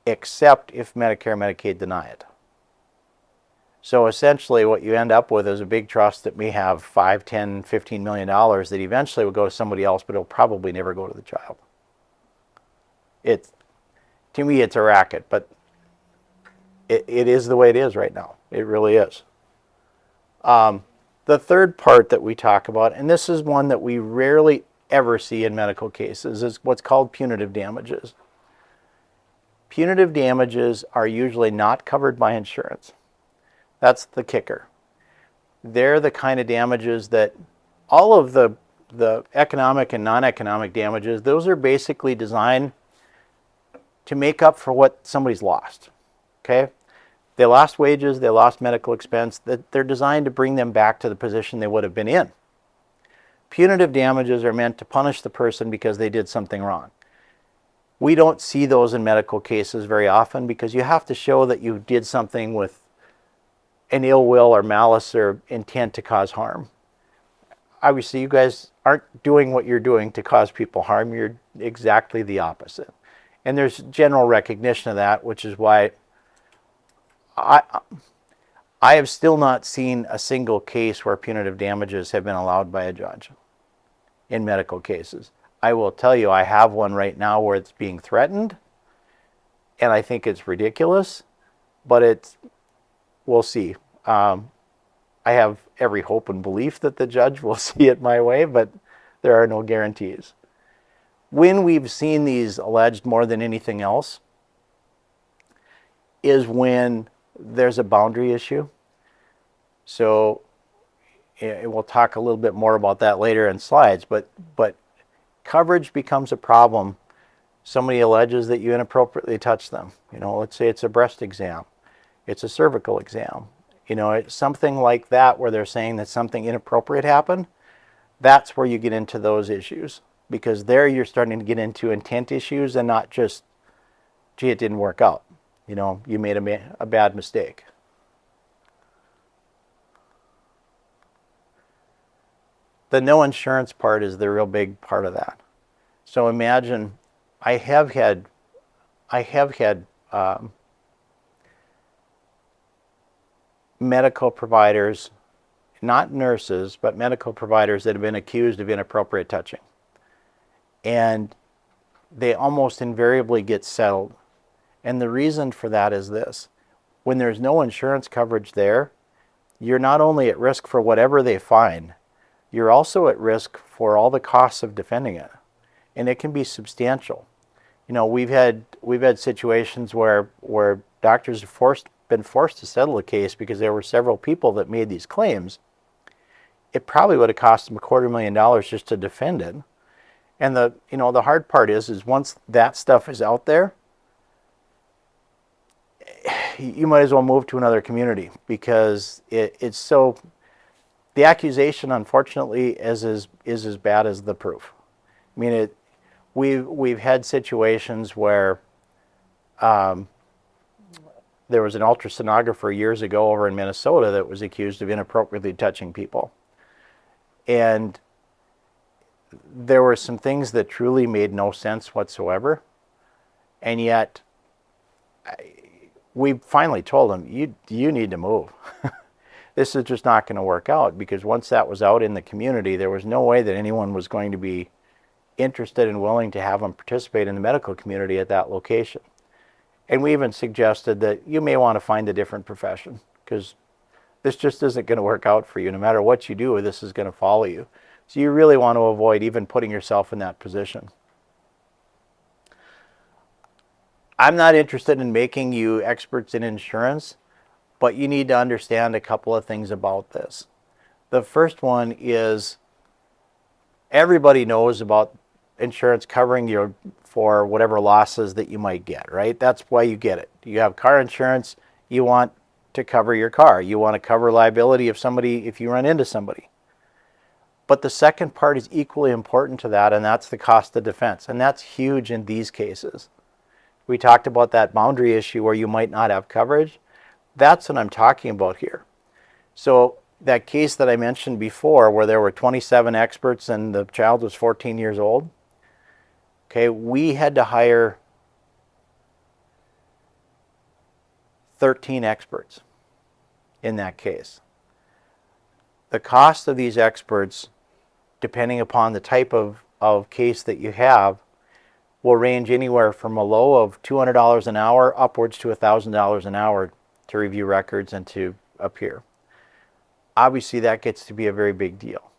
except if Medicare and Medicaid deny it. So essentially what you end up with is a big trust that may have $5, $10, $15 million that eventually will go to somebody else, but it'll probably never go to the child. To me, it's a racket, but it is the way it is right now. It really is. The third part that we talk about, and this is one that we rarely ever see in medical cases, is what's called punitive damages. Punitive damages are usually not covered by insurance. That's the kicker. They're the kind of damages that all of the economic and non-economic damages, those are basically designed to make up for what somebody's lost. Okay? They lost wages, they lost medical expense, they're designed to bring them back to the position they would have been in. Punitive damages are meant to punish the person because they did something wrong. We don't see those in medical cases very often because you have to show that you did something with an ill will or malice or intent to cause harm. Obviously, you guys aren't doing what you're doing to cause people harm. You're exactly the opposite. And there's general recognition of that, which is why I have still not seen a single case where punitive damages have been allowed by a judge. in medical cases. I will tell you, I have one right now where it's being threatened, and I think it's ridiculous, but we'll see. I have every hope and belief that the judge will see it my way, but there are no guarantees. When we've seen these alleged more than anything else is when there's a boundary issue. So we'll talk a little bit more about that later in slides, but coverage becomes a problem. Somebody alleges that you inappropriately touched them. Let's say it's a breast exam, it's a cervical exam. It's something like that where they're saying that something inappropriate happened. That's where you get into those issues, because there you're starting to get into intent issues and not just, gee, it didn't work out. You made a bad mistake. The no insurance part is the real big part of that. So imagine, I have had medical providers, not nurses, but medical providers that have been accused of inappropriate touching. And they almost invariably get settled. And the reason for that is this. When there's no insurance coverage there, you're not only at risk for whatever they find, you're also at risk for all the costs of defending it. And it can be substantial. We've had situations where doctors have been forced to settle a case because there were several people that made these claims. It probably would have cost them $250,000 just to defend it. And the hard part is once that stuff is out there, you might as well move to another community, because it's so, the accusation unfortunately is as bad as the proof. I mean, we've had situations where there was an ultrasonographer years ago over in Minnesota that was accused of inappropriately touching people. And there were some things that truly made no sense whatsoever. And yet, we finally told him, you need to move. This is just not going to work out, because once that was out in the community, there was no way that anyone was going to be interested and willing to have him participate in the medical community at that location. And we even suggested that you may want to find a different profession, because this just isn't going to work out for you. No matter what you do, this is going to follow you. So you really want to avoid even putting yourself in that position. I'm not interested in making you experts in insurance, but you need to understand a couple of things about this. The first one is, everybody knows about insurance covering you for whatever losses that you might get, right? That's why you get it. You have car insurance, you want to cover your car. You want to cover liability if you run into somebody. But the second part is equally important to that, and that's the cost of defense. And that's huge in these cases. We talked about that boundary issue where you might not have coverage. That's what I'm talking about here. So that case that I mentioned before, where there were 27 experts and the child was 14 years old, okay, we had to hire 13 experts in that case. The cost of these experts, depending upon the type of case that you have, will range anywhere from a low of $200 an hour upwards to $1,000 an hour to review records and to appear. Obviously, that gets to be a very big deal.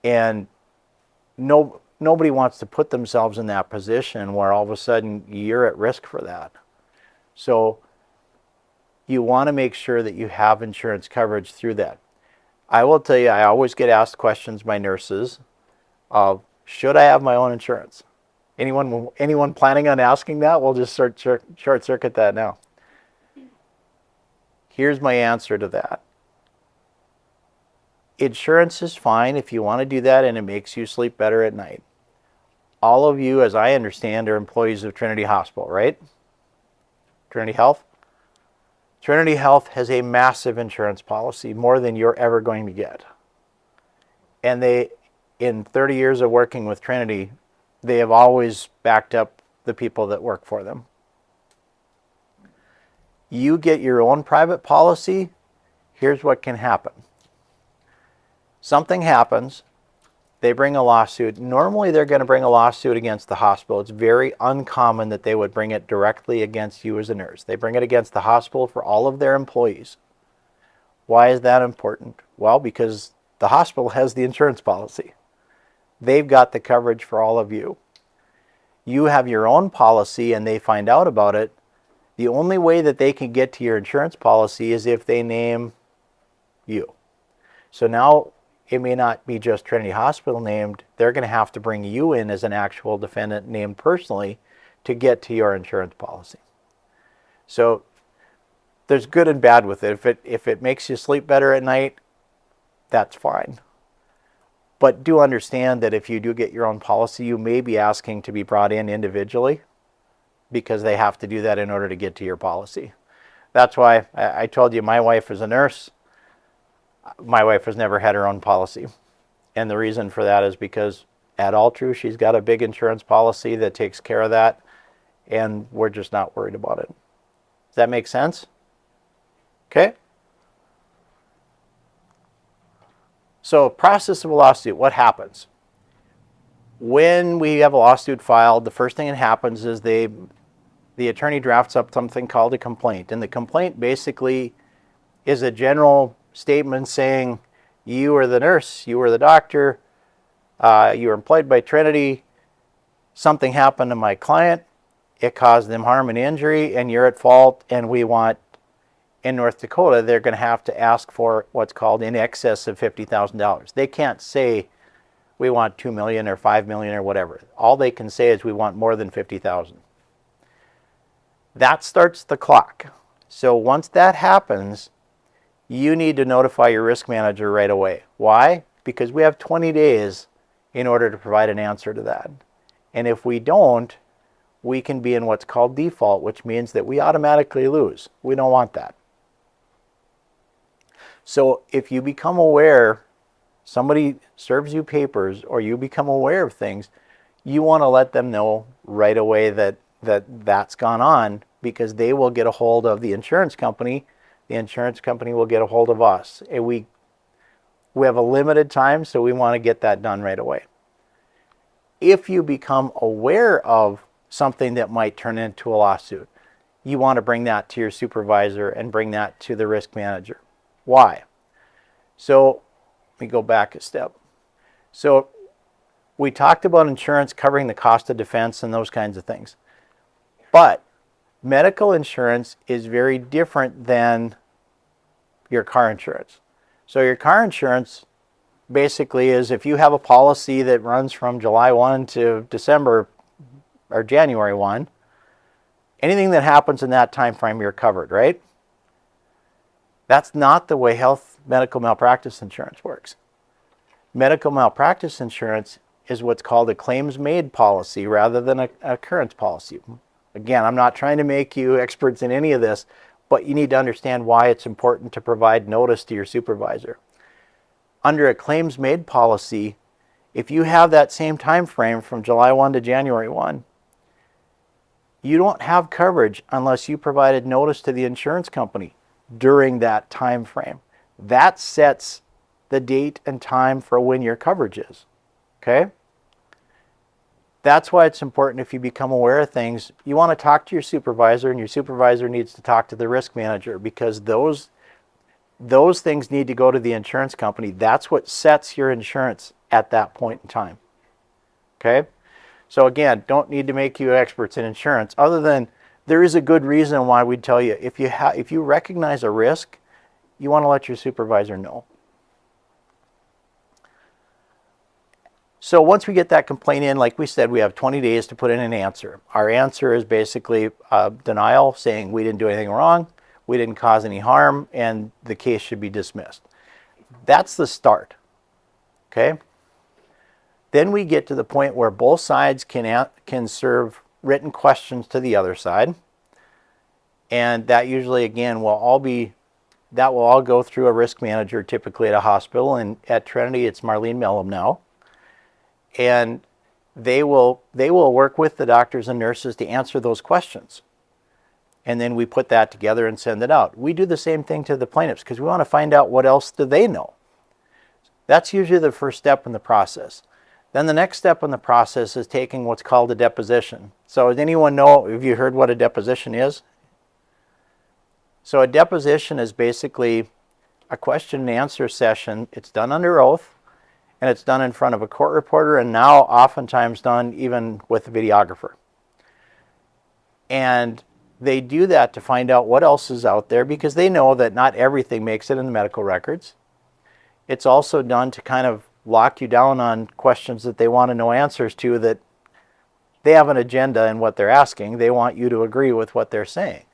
And nobody wants to put themselves in that position where all of a sudden you're at risk for that. So you want to make sure that you have insurance coverage through that. I will tell you, I always get asked questions by nurses of, should I have my own insurance? Anyone planning on asking that? We'll just short circuit that now. Here's my answer to that. Insurance is fine if you want to do that and it makes you sleep better at night. All of you, as I understand, are employees of Trinity Hospital, right? Trinity Health? Trinity Health has a massive insurance policy, more than you're ever going to get. And they, in 30 years of working with Trinity, they have always backed up the people that work for them. You get your own private policy, here's what can happen. Something happens, They bring a lawsuit. Normally, they're going to bring a lawsuit against the hospital. It's very uncommon that they would bring it directly against you as a nurse. They bring it against the hospital for all of their employees. Why is that important? Well, because the hospital has the insurance policy. They've got the coverage for all of you. You have your own policy and they find out about it. The only way that they can get to your insurance policy is if they name you. So now it may not be just Trinity Hospital named. They're going to have to bring you in as an actual defendant named personally to get to your insurance policy. So there's good and bad with it. If it makes you sleep better at night, that's fine. But do understand that if you do get your own policy, you may be asking to be brought in individually because they have to do that in order to get to your policy. That's why I told you my wife is a nurse. My wife has never had her own policy. And the reason for that is because at All True, she's got a big insurance policy that takes care of that. And we're just not worried about it. Does that make sense? Okay. So process of a lawsuit, what happens? When we have a lawsuit filed, the first thing that happens is the attorney drafts up something called a complaint. And the complaint basically is a general statement saying, you are the nurse, you are the doctor, you were employed by Trinity, something happened to my client, it caused them harm and injury, and you're at fault, and we want, in North Dakota, they're going to have to ask for what's called in excess of $50,000. They can't say we want $2 million or $5 million or whatever. All they can say is we want more than $50,000. That starts the clock. So once that happens, you need to notify your risk manager right away. Why? Because we have 20 days in order to provide an answer to that. And if we don't, we can be in what's called default, which means that we automatically lose. We don't want that. So if you become aware, somebody serves you papers or you become aware of things, you want to let them know right away that's gone on, because they will get a hold of the insurance company. The insurance company will get a hold of us. And we have a limited time, so we want to get that done right away. If you become aware of something that might turn into a lawsuit, you want to bring that to your supervisor and bring that to the risk manager. Why? So let me go back a step. So we talked about insurance covering the cost of defense and those kinds of things. But medical insurance is very different than your car insurance. So your car insurance basically is if you have a policy that runs from July 1 to December or January 1, anything that happens in that time frame, you're covered, right? That's not the way medical malpractice insurance works. Medical malpractice insurance is what's called a claims-made policy rather than an occurrence policy. Again, I'm not trying to make you experts in any of this, but you need to understand why it's important to provide notice to your supervisor. Under a claims-made policy, if you have that same time frame from July 1 to January 1, you don't have coverage unless you provided notice to the insurance company during that time frame. That sets the date and time for when your coverage is. Okay? That's why it's important, if you become aware of things, you want to talk to your supervisor, and your supervisor needs to talk to the risk manager, because those things need to go to the insurance company. That's what sets your insurance at that point in time. Okay? So again, don't need to make you experts in insurance, other than there is a good reason why we'd tell you if you recognize a risk, you want to let your supervisor know. So once we get that complaint in, like we said, we have 20 days to put in an answer. Our answer is basically denial, saying we didn't do anything wrong, we didn't cause any harm, and the case should be dismissed. That's the start. Okay? Then we get to the point where both sides can serve written questions to the other side. And that usually, again, will all go through a risk manager, typically at a hospital. And at Trinity, it's Marlene Mellum now. And they will work with the doctors and nurses to answer those questions. And then we put that together and send it out. We do the same thing to the plaintiffs because we want to find out what else do they know. That's usually the first step in the process. Then the next step in the process is taking what's called a deposition. So does anyone know, have you heard what a deposition is? So a deposition is basically a question and answer session. It's done under oath, and it's done in front of a court reporter, and now oftentimes done even with a videographer. And they do that to find out what else is out there, because they know that not everything makes it in the medical records. It's also done to kind of lock you down on questions that they want to know answers to, that they have an agenda in what they're asking. They want you to agree with what they're saying.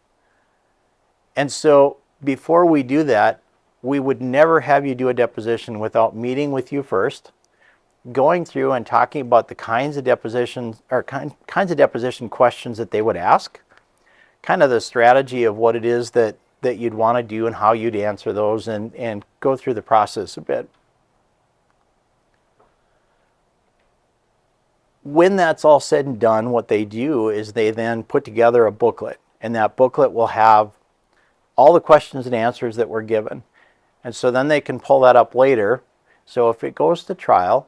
And so before we do that, we would never have you do a deposition without meeting with you first, going through and talking about the kinds of depositions or kinds of deposition questions that they would ask, kind of the strategy of what it is that you'd want to do and how you'd answer those, and go through the process a bit. When that's all said and done, what they do is they then put together a booklet, and that booklet will have all the questions and answers that were given. And so then they can pull that up later. So if it goes to trial,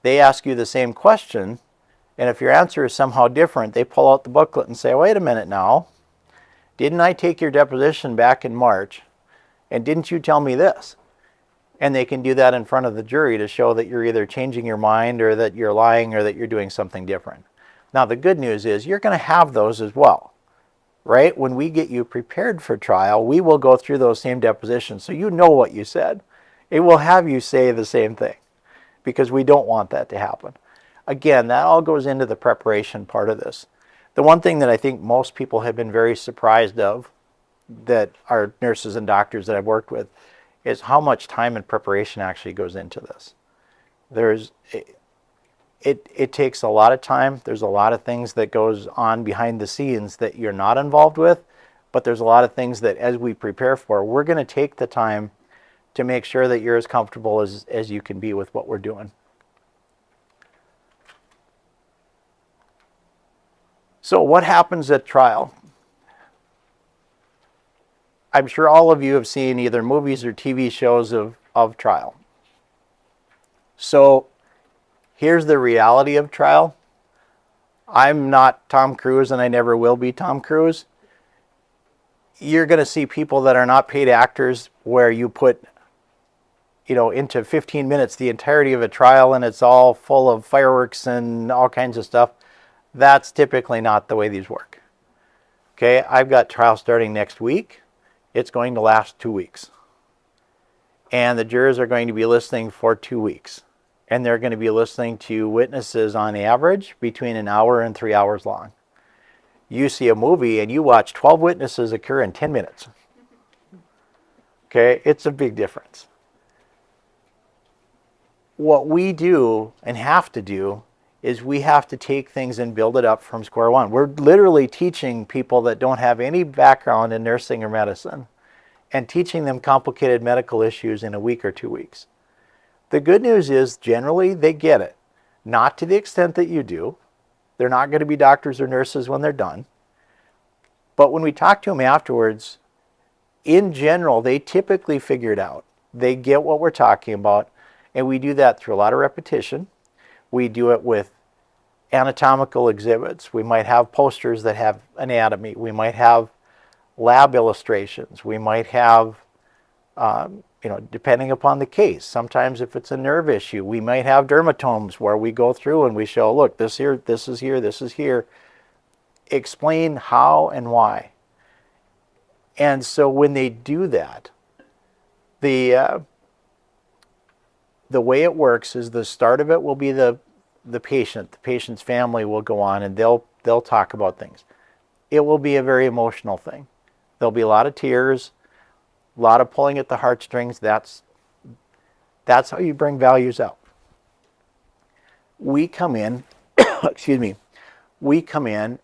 they ask you the same question, and if your answer is somehow different, they pull out the booklet and say, wait a minute now, didn't I take your deposition back in March, and didn't you tell me this? And they can do that in front of the jury to show that you're either changing your mind, or that you're lying, or that you're doing something different. Now the good news is you're going to have those as well, right? When we get you prepared for trial, we will go through those same depositions, so you know what you said. It will have you say the same thing, because we don't want that to happen. Again, that all goes into the preparation part of this. The one thing that I think most people have been very surprised of, that are nurses and doctors that I've worked with, is how much time and preparation actually goes into this. It takes a lot of time. There's a lot of things that goes on behind the scenes that you're not involved with, but there's a lot of things that as we prepare for, we're going to take the time to make sure that you're as comfortable as you can be with what we're doing. So what happens at trial? I'm sure all of you have seen either movies or TV shows of trial. So here's the reality of trial. I'm not Tom Cruise, and I never will be Tom Cruise. You're going to see people that are not paid actors, where you put, into 15 minutes the entirety of a trial, and it's all full of fireworks and all kinds of stuff. That's typically not the way these work. Okay, I've got trial starting next week. It's going to last 2 weeks. And the jurors are going to be listening for 2 weeks. And they're going to be listening to witnesses on average between an hour and 3 hours long. You see a movie and you watch 12 witnesses occur in 10 minutes. Okay, it's a big difference. What we do and have to do is we have to take things and build it up from square one. We're literally teaching people that don't have any background in nursing or medicine, and teaching them complicated medical issues in a week or 2 weeks. The good news is generally they get it. Not to the extent that you do. They're not going to be doctors or nurses when they're done. But when we talk to them afterwards, in general, they typically figure it out. They get what we're talking about, and we do that through a lot of repetition. We do it with anatomical exhibits. We might have posters that have anatomy. We might have lab illustrations. We might have, depending upon the case, sometimes if it's a nerve issue, we might have dermatomes where we go through and we show, look, this here, this is here, this is here. Explain how and why. And so when they do that, the way it works is the start of it will be the patient. The patient's family will go on and they'll talk about things. It will be a very emotional thing. There'll be a lot of tears, a lot of pulling at the heartstrings. That's how you bring values out. We come in, we come in,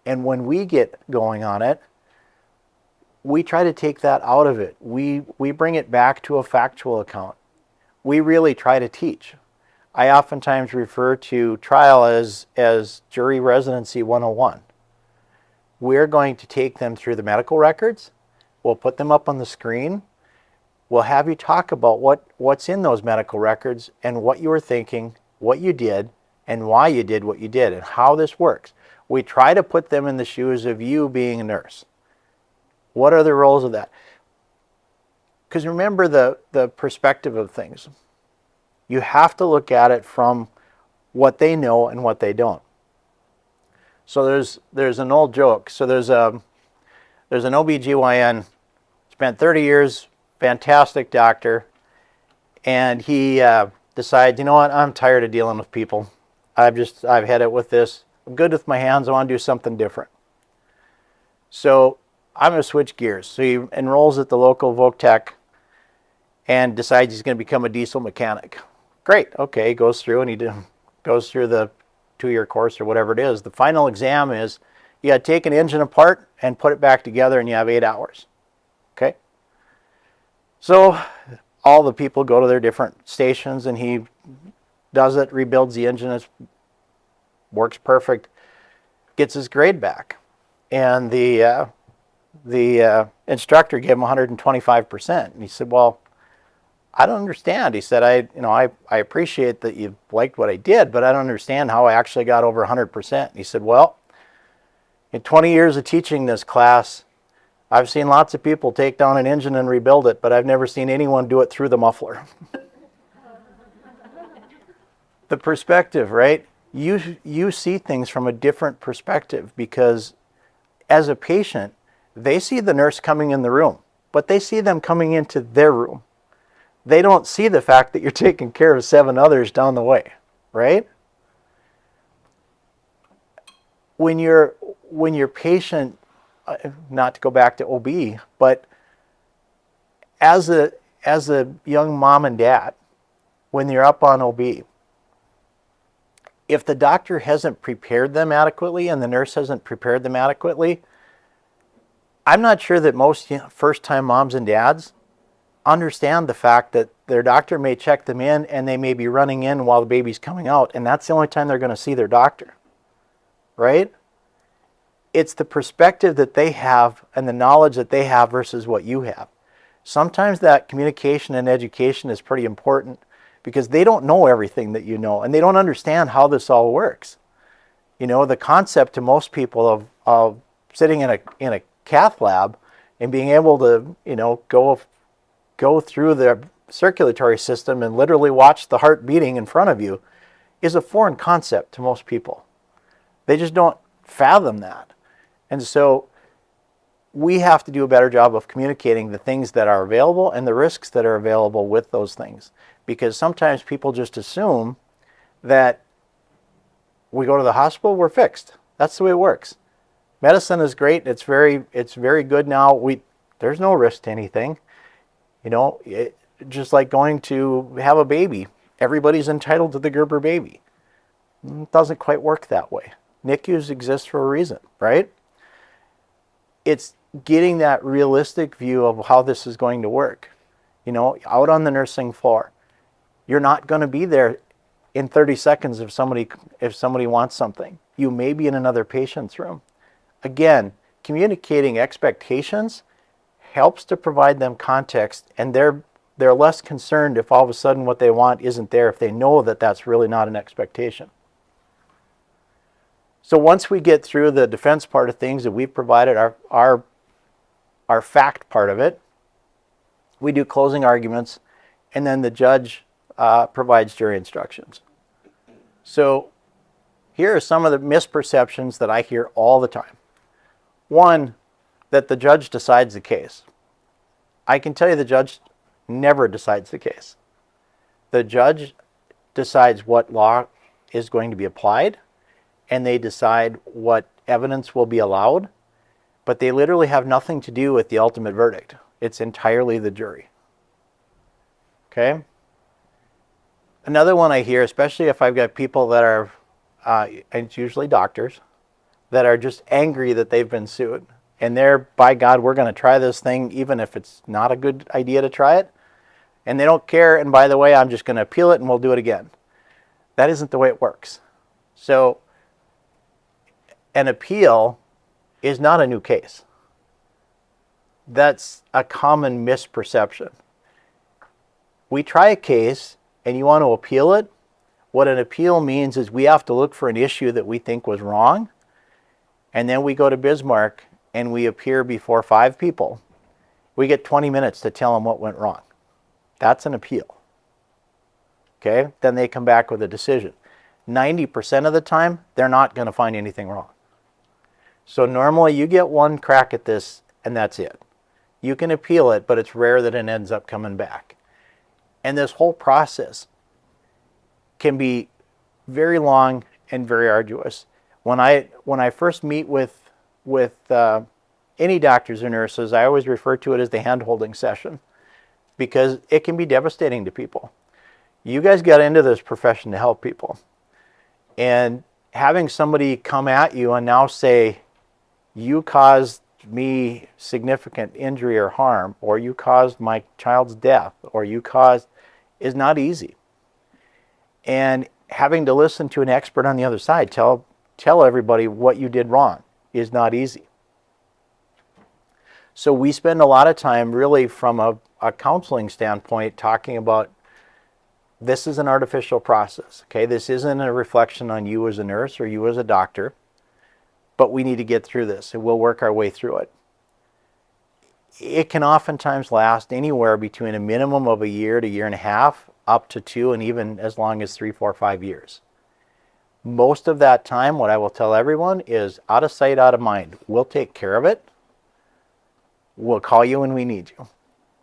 and when we get going on it, we try to take that out of it. We bring it back to a factual account. We really try to teach. I oftentimes refer to trial as jury residency 101. We're going to take them through the medical records. We'll put them up on the screen. We'll have you talk about what's in those medical records and what you were thinking, what you did, and why you did what you did and how this works. We try to put them in the shoes of you being a nurse. What are the roles of that? Because remember the perspective of things. You have to look at it from what they know and what they don't. So there's an old joke. So there's an OBGYN, spent 30 years, fantastic doctor, and he decides, you know what, I'm tired of dealing with people. I've had it with this. I'm good with my hands. I want to do something different. So I'm going to switch gears. So he enrolls at the local Voc-Tech and decides he's going to become a diesel mechanic. Great. Okay, he goes through and goes through the 2-year course or whatever it is. The final exam is you got to take an engine apart and put it back together, and you have 8 hours. Okay? So all the people go to their different stations, and he does it, rebuilds the engine, it works perfect, gets his grade back. And the instructor gave him 125%. And he said, well, I don't understand. He said, I appreciate that you liked what I did, but I don't understand how I actually got over 100%. And he said, well, in 20 years of teaching this class, I've seen lots of people take down an engine and rebuild it, but I've never seen anyone do it through the muffler. The perspective, right? You see things from a different perspective because as a patient, they see the nurse coming in the room, but they see them coming into their room. They don't see the fact that you're taking care of 7 others down the way, right? When your patient, not to go back to OB, but as a young mom and dad, when you're up on OB, if the doctor hasn't prepared them adequately and the nurse hasn't prepared them adequately, I'm not sure that most first-time moms and dads understand the fact that their doctor may check them in and they may be running in while the baby's coming out, and that's the only time they're going to see their doctor, right? It's the perspective that they have and the knowledge that they have versus what you have. Sometimes that communication and education is pretty important because they don't know everything that you know, and they don't understand how this all works. You know, the concept to most people of sitting in a cath lab and being able to, you know, go through the circulatory system and literally watch the heart beating in front of you is a foreign concept to most people. They just don't fathom that. And so we have to do a better job of communicating the things that are available and the risks that are available with those things. Because sometimes people just assume that we go to the hospital, we're fixed. That's the way it works. Medicine is great. It's very good now. There's no risk to anything. You know, just like going to have a baby. Everybody's entitled to the Gerber baby. It doesn't quite work that way. NICUs exist for a reason, right? It's getting that realistic view of how this is going to work. You know, out on the nursing floor, you're not going to be there in 30 seconds if somebody wants something. You may be in another patient's room. Again, communicating expectations helps to provide them context, and they're less concerned if all of a sudden what they want isn't there, if they know that that's really not an expectation. So once we get through the defense part of things that we've provided our fact part of it, we do closing arguments, and then the judge provides jury instructions. So here are some of the misperceptions that I hear all the time. One, that the judge decides the case. I can tell you the judge never decides the case. The judge decides what law is going to be applied, and they decide what evidence will be allowed, but they literally have nothing to do with the ultimate verdict. It's entirely the jury. Okay? Another one I hear, especially if I've got people that are, and it's usually doctors, that are just angry that they've been sued. And they're, by God, we're going to try this thing even if it's not a good idea to try it. And they don't care, and by the way, I'm just going to appeal it and we'll do it again. That isn't the way it works. So an appeal is not a new case. That's a common misperception. We try a case and you want to appeal it, What an appeal means is we have to look for an issue that we think was wrong, and then we go to Bismarck and we appear before 5 people. We get 20 minutes to tell them what went wrong. That's an appeal. Okay? Then they come back with a decision. 90% of the time, they're not going to find anything wrong. So normally you get one crack at this and that's it. You can appeal it, but it's rare that it ends up coming back. And this whole process can be very long and very arduous. When I first meet with any doctors or nurses, I always refer to it as the hand-holding session, because it can be devastating to people. You guys got into this profession to help people. And having somebody come at you and now say, you caused me significant injury or harm, or you caused my child's death, or you caused, is not easy. And having to listen to an expert on the other side tell everybody what you did wrong is not easy. So we spend a lot of time really from a counseling standpoint talking about this is an artificial process. Okay, this isn't a reflection on you as a nurse or you as a doctor, but we need to get through this and we'll work our way through it. It can oftentimes last anywhere between a minimum of a year to year and a half, up to 2, and even as long as 3, 4, 5 years. Most of that time, what I will tell everyone is out of sight, out of mind. We'll take care of it. We'll call you when we need you.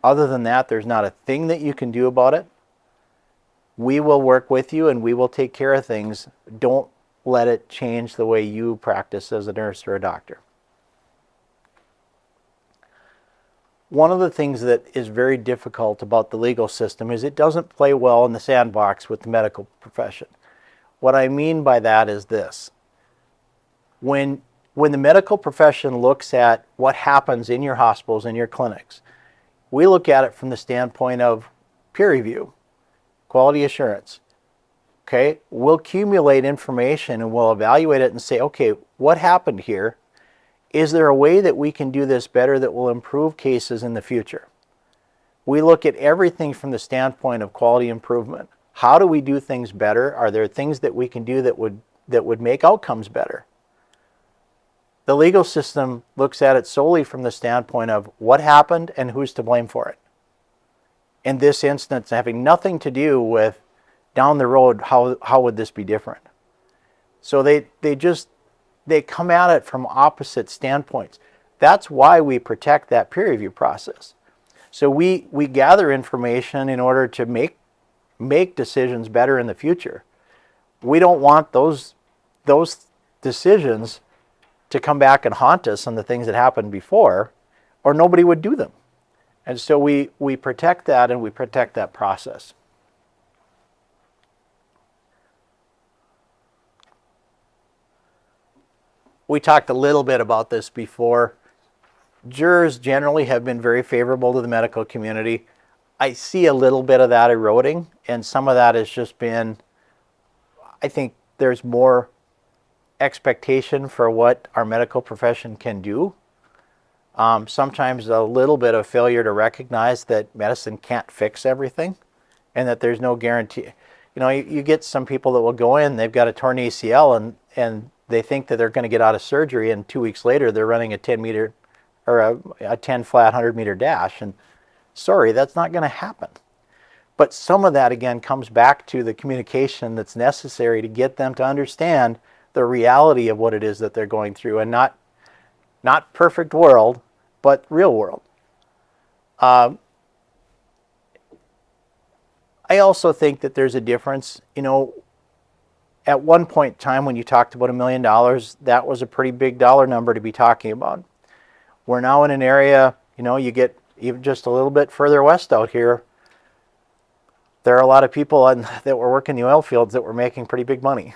Other than that, there's not a thing that you can do about it. We will work with you and we will take care of things. Don't let it change the way you practice as a nurse or a doctor. One of the things that is very difficult about the legal system is it doesn't play well in the sandbox with the medical profession. What I mean by that is this. When the medical profession looks at what happens in your hospitals and your clinics, we look at it from the standpoint of peer review, quality assurance. Okay, we'll accumulate information and we'll evaluate it and say, okay, what happened here? Is there a way that we can do this better that will improve cases in the future? We look at everything from the standpoint of quality improvement. How do we do things better? Are there things that we can do that would make outcomes better? The legal system looks at it solely from the standpoint of what happened and who's to blame for it. In this instance, having nothing to do with down the road, how would this be different? So they come at it from opposite standpoints. That's why we protect that peer review process. So we gather information in order to make decisions better in the future. We don't want those decisions to come back and haunt us on the things that happened before, or nobody would do them. And so we protect that and we protect that process. We talked a little bit about this before. Jurors generally have been very favorable to the medical community. I see a little bit of that eroding, and some of that has just been, I think there's more expectation for what our medical profession can do. Sometimes a little bit of failure to recognize that medicine can't fix everything and that there's no guarantee. You know, you get some people that will go in, they've got a torn ACL and they think that they're going to get out of surgery, and 2 weeks later they're running a 10 meter or a 10 flat 100 meter dash, and sorry, that's not going to happen. But some of that again comes back to the communication that's necessary to get them to understand the reality of what it is that they're going through, and not perfect world, but real world. I also think that there's a difference. You know, at one point in time when you talked about $1 million, that was a pretty big dollar number to be talking about. We're now in an area, you know, you get even just a little bit further west out here, there are a lot of people that were working the oil fields that were making pretty big money.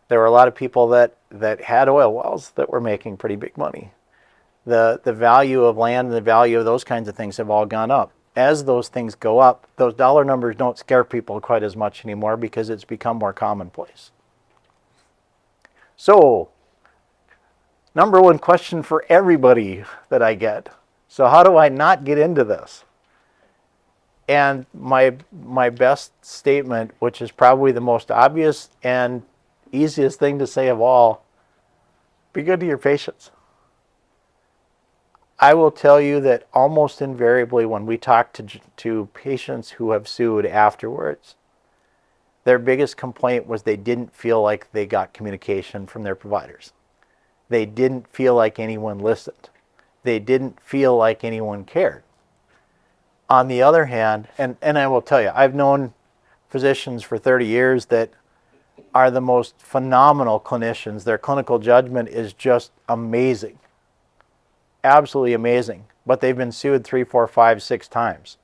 There were a lot of people that had oil wells that were making pretty big money. The value of land and the value of those kinds of things have all gone up. As those things go up, those dollar numbers don't scare people quite as much anymore because it's become more commonplace. So, number one question for everybody that I get. So how do I not get into this? And my best statement, which is probably the most obvious and easiest thing to say of all, be good to your patients. I will tell you that almost invariably when we talk to patients who have sued afterwards, their biggest complaint was they didn't feel like they got communication from their providers. They didn't feel like anyone listened. They didn't feel like anyone cared. On the other hand, and I will tell you, I've known physicians for 30 years that are the most phenomenal clinicians. Their clinical judgment is just amazing. Absolutely amazing. But they've been sued 3, 4, 5, 6 times.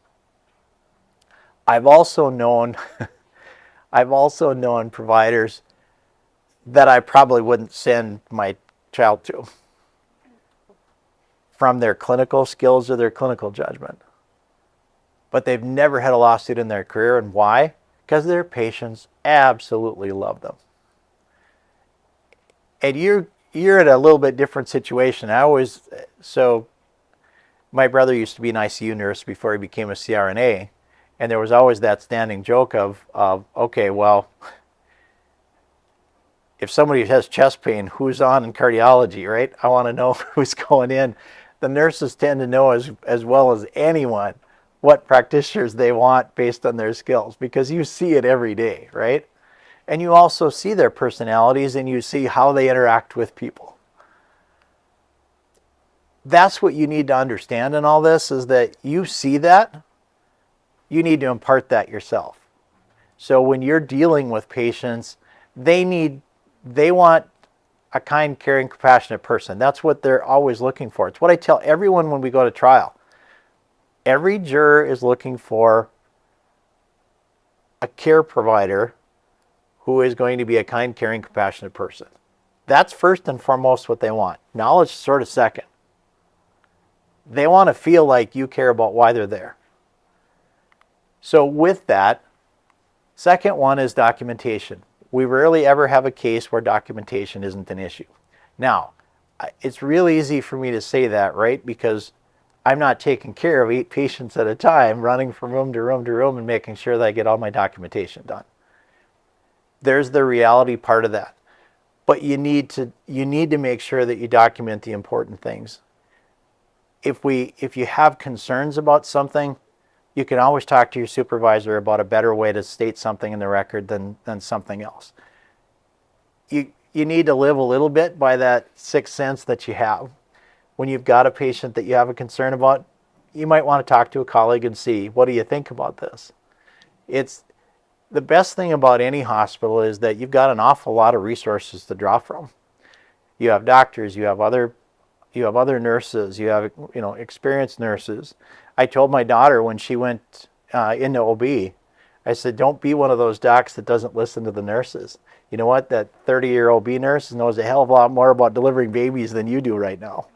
I've also known providers that I probably wouldn't send my child to from their clinical skills or their clinical judgment. But they've never had a lawsuit in their career. And why? Because their patients absolutely love them. And you're at a little bit different situation. So my brother used to be an ICU nurse before he became a CRNA. And there was always that standing joke of okay, well, if somebody has chest pain, who's on in cardiology, right? I want to know who's going in. The nurses tend to know as well as anyone what practitioners they want based on their skills, because you see it every day, right? And you also see their personalities and you see how they interact with people. That's what you need to understand in all this, is that you see that, you need to impart that yourself. So when you're dealing with patients, they want a kind, caring, compassionate person. That's what they're always looking for. It's what I tell everyone when we go to trial. Every juror is looking for a care provider who is going to be a kind, caring, compassionate person. That's first and foremost what they want. Knowledge is sort of second. They want to feel like you care about why they're there. So with that, second one is documentation. We rarely ever have a case where documentation isn't an issue. Now, it's real easy for me to say that, right? Because I'm not taking care of 8 patients at a time, running from room to room to room and making sure that I get all my documentation done. There's the reality part of that. But you need to make sure that you document the important things. If you have concerns about something, you can always talk to your supervisor about a better way to state something in the record than something else. You need to live a little bit by that sixth sense that you have. When you've got a patient that you have a concern about, you might want to talk to a colleague and see, what do you think about this? It's the best thing about any hospital is that you've got an awful lot of resources to draw from. You have doctors, you have other nurses, you have experienced nurses. I told my daughter when she went into OB, I said, don't be one of those docs that doesn't listen to the nurses. You know what? That 30-year OB nurse knows a hell of a lot more about delivering babies than you do right now.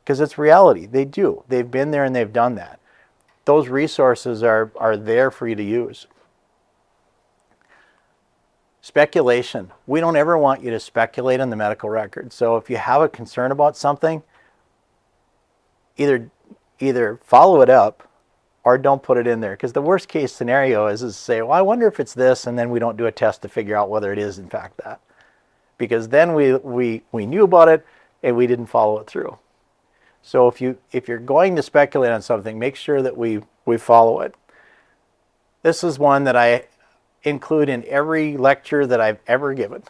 Because it's reality. They do. They've been there and they've done that. Those resources are there for you to use. Speculation. We don't ever want you to speculate on the medical record. So if you have a concern about something, either follow it up or don't put it in there. Because the worst case scenario is to say, well, I wonder if it's this, and then we don't do a test to figure out whether it is in fact that. Because then we knew about it and we didn't follow it through. So if you're going to speculate on something, make sure that we follow it. This is one that I include in every lecture that I've ever given.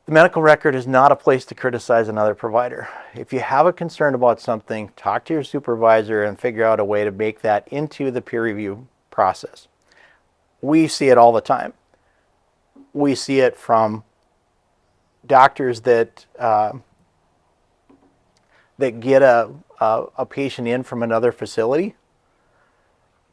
The medical record is not a place to criticize another provider. If you have a concern about something, talk to your supervisor and figure out a way to make that into the peer review process. We see it all the time. We see it from doctors that get a patient in from another facility,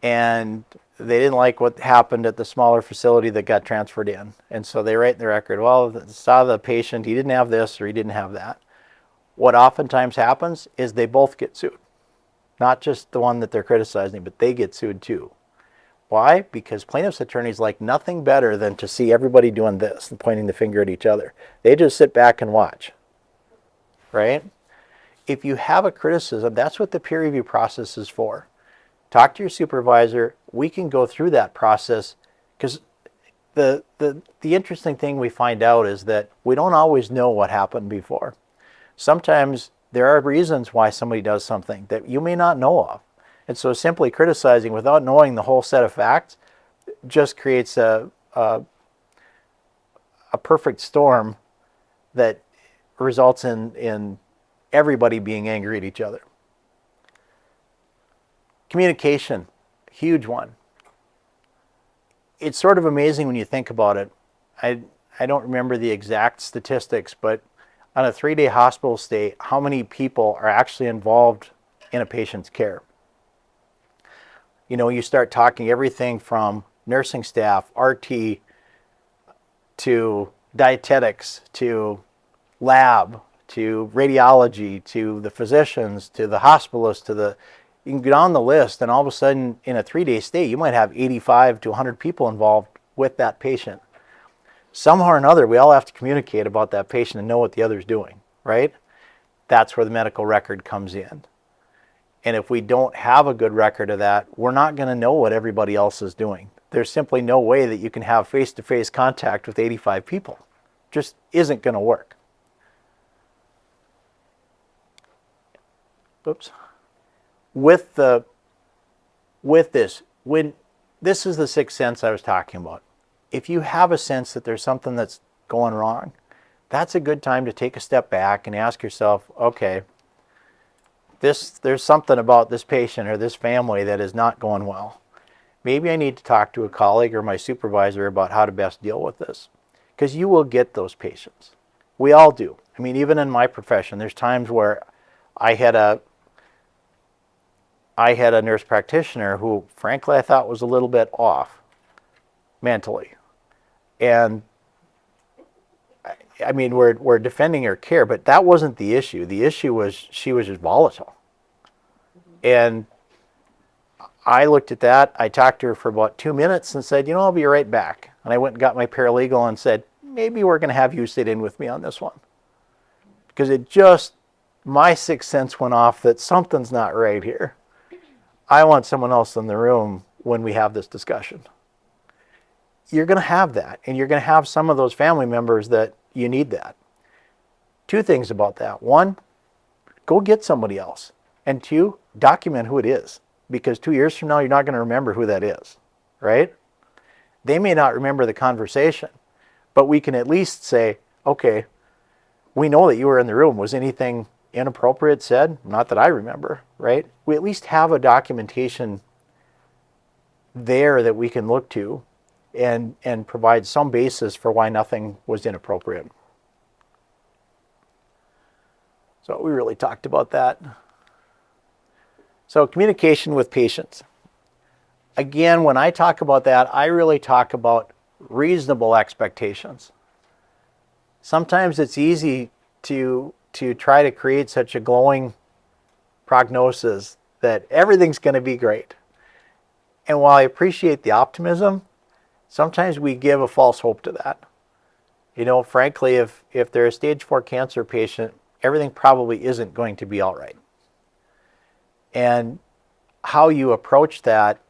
and they didn't like what happened at the smaller facility that got transferred in. And so they write in the record, well, saw the patient, he didn't have this or he didn't have that. What oftentimes happens is they both get sued. Not just the one that they're criticizing, but they get sued too. Why? Because plaintiff's attorneys like nothing better than to see everybody doing this and pointing the finger at each other. They just sit back and watch, right? If you have a criticism, that's what the peer review process is for. talk to your supervisor. We can go through that process, because the interesting thing we find out is that we don't always know what happened before. Sometimes there are reasons why somebody does something that you may not know of. And so simply criticizing without knowing the whole set of facts just creates a perfect storm that results in everybody being angry at each other. Communication, huge one. It's sort of amazing when you think about it. I don't remember the exact statistics, but on a 3-day hospital stay, how many people are actually involved in a patient's care? You know, you start talking everything from nursing staff, RT, to dietetics, to lab, to radiology, to the physicians, to the hospitalists, you can get on the list, and all of a sudden in a 3-day stay, you might have 85 to 100 people involved with that patient. Somehow or another, we all have to communicate about that patient and know what the other's doing, right? That's where the medical record comes in. And if we don't have a good record of that, we're not going to know what everybody else is doing. There's simply no way that you can have face-to-face contact with 85 people. Just isn't going to work. Oops. With this, when this is the sixth sense I was talking about. If you have a sense that there's something that's going wrong, that's a good time to take a step back and ask yourself, okay, there's something about this patient or this family that is not going well. Maybe I need to talk to a colleague or my supervisor about how to best deal with this. Because you will get those patients. We all do. I mean, even in my profession, there's times where I had a nurse practitioner who, frankly, I thought was a little bit off mentally. And I mean, we're defending her care, but that wasn't the issue. The issue was she was just volatile. And I looked at that. I talked to her for about 2 minutes and said, I'll be right back. And I went and got my paralegal and said, maybe we're going to have you sit in with me on this one. Because my sixth sense went off that something's not right here. I want someone else in the room when we have this discussion. You're going to have that, and you're going to have some of those family members that you need that. 2 things about that. 1, go get somebody else. And 2, document who it is. Because 2 years from now, you're not going to remember who that is, right? They may not remember the conversation, but we can at least say, okay, we know that you were in the room. Was anything inappropriate said? Not that I remember, right? We at least have a documentation there that we can look to and provide some basis for why nothing was inappropriate. So we really talked about that. So communication with patients. Again, when I talk about that, I really talk about reasonable expectations. Sometimes it's easy to try to create such a glowing prognosis that everything's going to be great. And while I appreciate the optimism, sometimes we give a false hope to that. Frankly, if they're a stage 4 cancer patient, everything probably isn't going to be all right. And how you approach that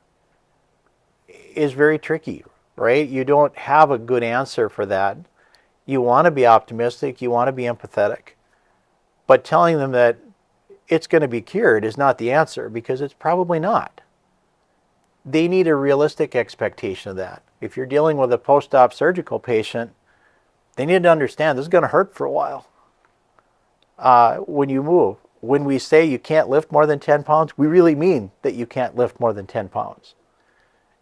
is very tricky, right? You don't have a good answer for that. You want to be optimistic, you want to be empathetic. But telling them that it's going to be cured is not the answer, because it's probably not. They need a realistic expectation of that. If you're dealing with a post-op surgical patient, they need to understand this is going to hurt for a while. When you move, when we say you can't lift more than 10 pounds, we really mean that you can't lift more than 10 pounds.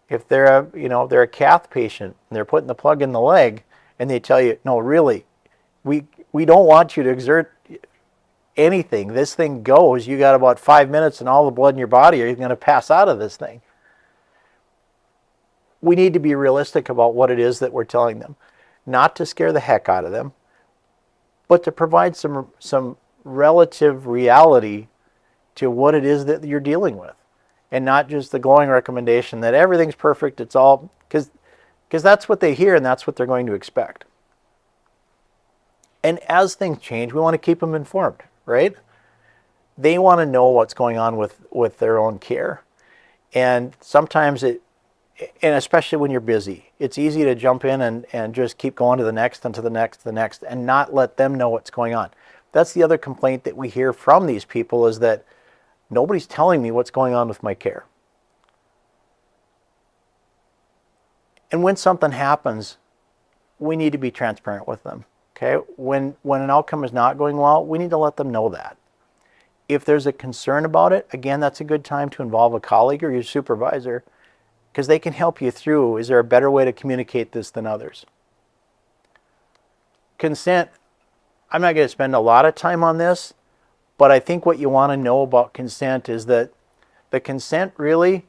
If they're a cath patient and they're putting the plug in the leg and they tell you, no, really, we don't want you to exert anything. This thing goes. You got about 5 minutes and all the blood in your body, or you're going to pass out of this thing. We need to be realistic about what it is that we're telling them. Not to scare the heck out of them, but to provide some relative reality to what it is that you're dealing with. And not just the glowing recommendation that everything's perfect, it's all, because that's what they hear and that's what they're going to expect. And as things change, we want to keep them informed, right? They want to know what's going on with their own care. And sometimes and especially when you're busy, it's easy to jump in and just keep going to the next and to the next, to the next, and not let them know what's going on. That's the other complaint that we hear from these people, is that nobody's telling me what's going on with my care. And when something happens, we need to be transparent with them. Okay? When an outcome is not going well, we need to let them know that. If there's a concern about it, again, that's a good time to involve a colleague or your supervisor, because they can help you through, is there a better way to communicate this than others? Consent, I'm not going to spend a lot of time on this, but I think what you want to know about consent is that the consent really,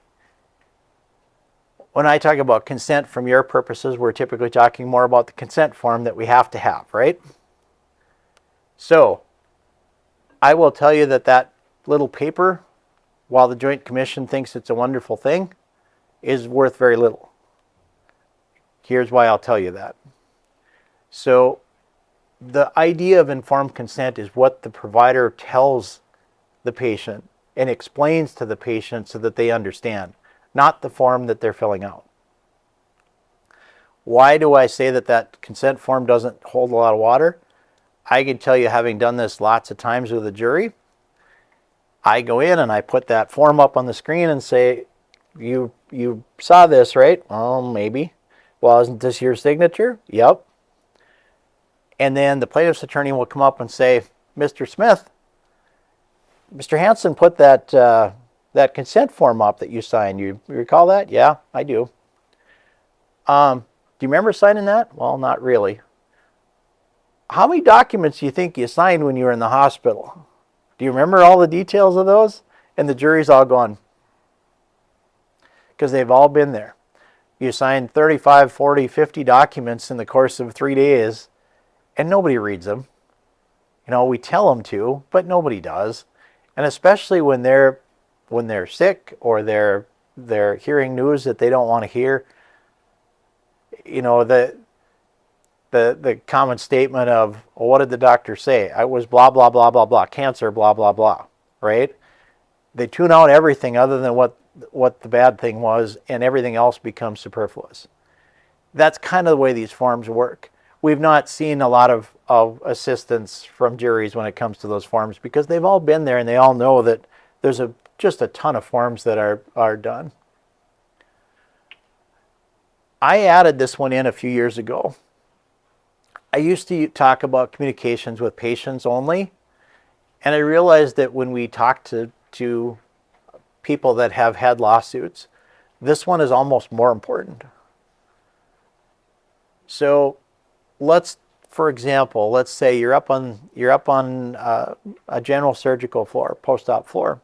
when I talk about consent from your purposes, we're typically talking more about the consent form that we have to have, right? So, I will tell you that little paper, while the Joint Commission thinks it's a wonderful thing, is worth very little. Here's why I'll tell you that. So, the idea of informed consent is what the provider tells the patient and explains to the patient so that they understand, not the form that they're filling out. Why do I say that consent form doesn't hold a lot of water? I can tell you, having done this lots of times with a jury, I go in and I put that form up on the screen and say, you saw this, right? Oh, maybe. Well, isn't this your signature? Yep. And then the plaintiff's attorney will come up and say, Mr. Smith, Mr. Hansen put that consent form up that you signed. You recall that? Yeah, I do. Do you remember signing that? Well, not really. How many documents do you think you signed when you were in the hospital? Do you remember all the details of those? And the jury's all gone, because they've all been there. You signed 35, 40, 50 documents in the course of 3 days, and nobody reads them. You know, we tell them to, but nobody does. And especially when they're sick, or they're hearing news that they don't want to hear. You know, the common statement of, well, what did the doctor say? I was blah, blah, blah, blah, blah, cancer, blah, blah, blah, right? They tune out everything other than what the bad thing was, and everything else becomes superfluous. That's kind of the way these forms work. We've not seen a lot of assistance from juries when it comes to those forms, because they've all been there and they all know that there's just a ton of forms that are done. I added this one in a few years ago. I used to talk about communications with patients only, and I realized that when we talk to people that have had lawsuits, this one is almost more important. So for example, let's say you're up on a general surgical floor, post-op floor.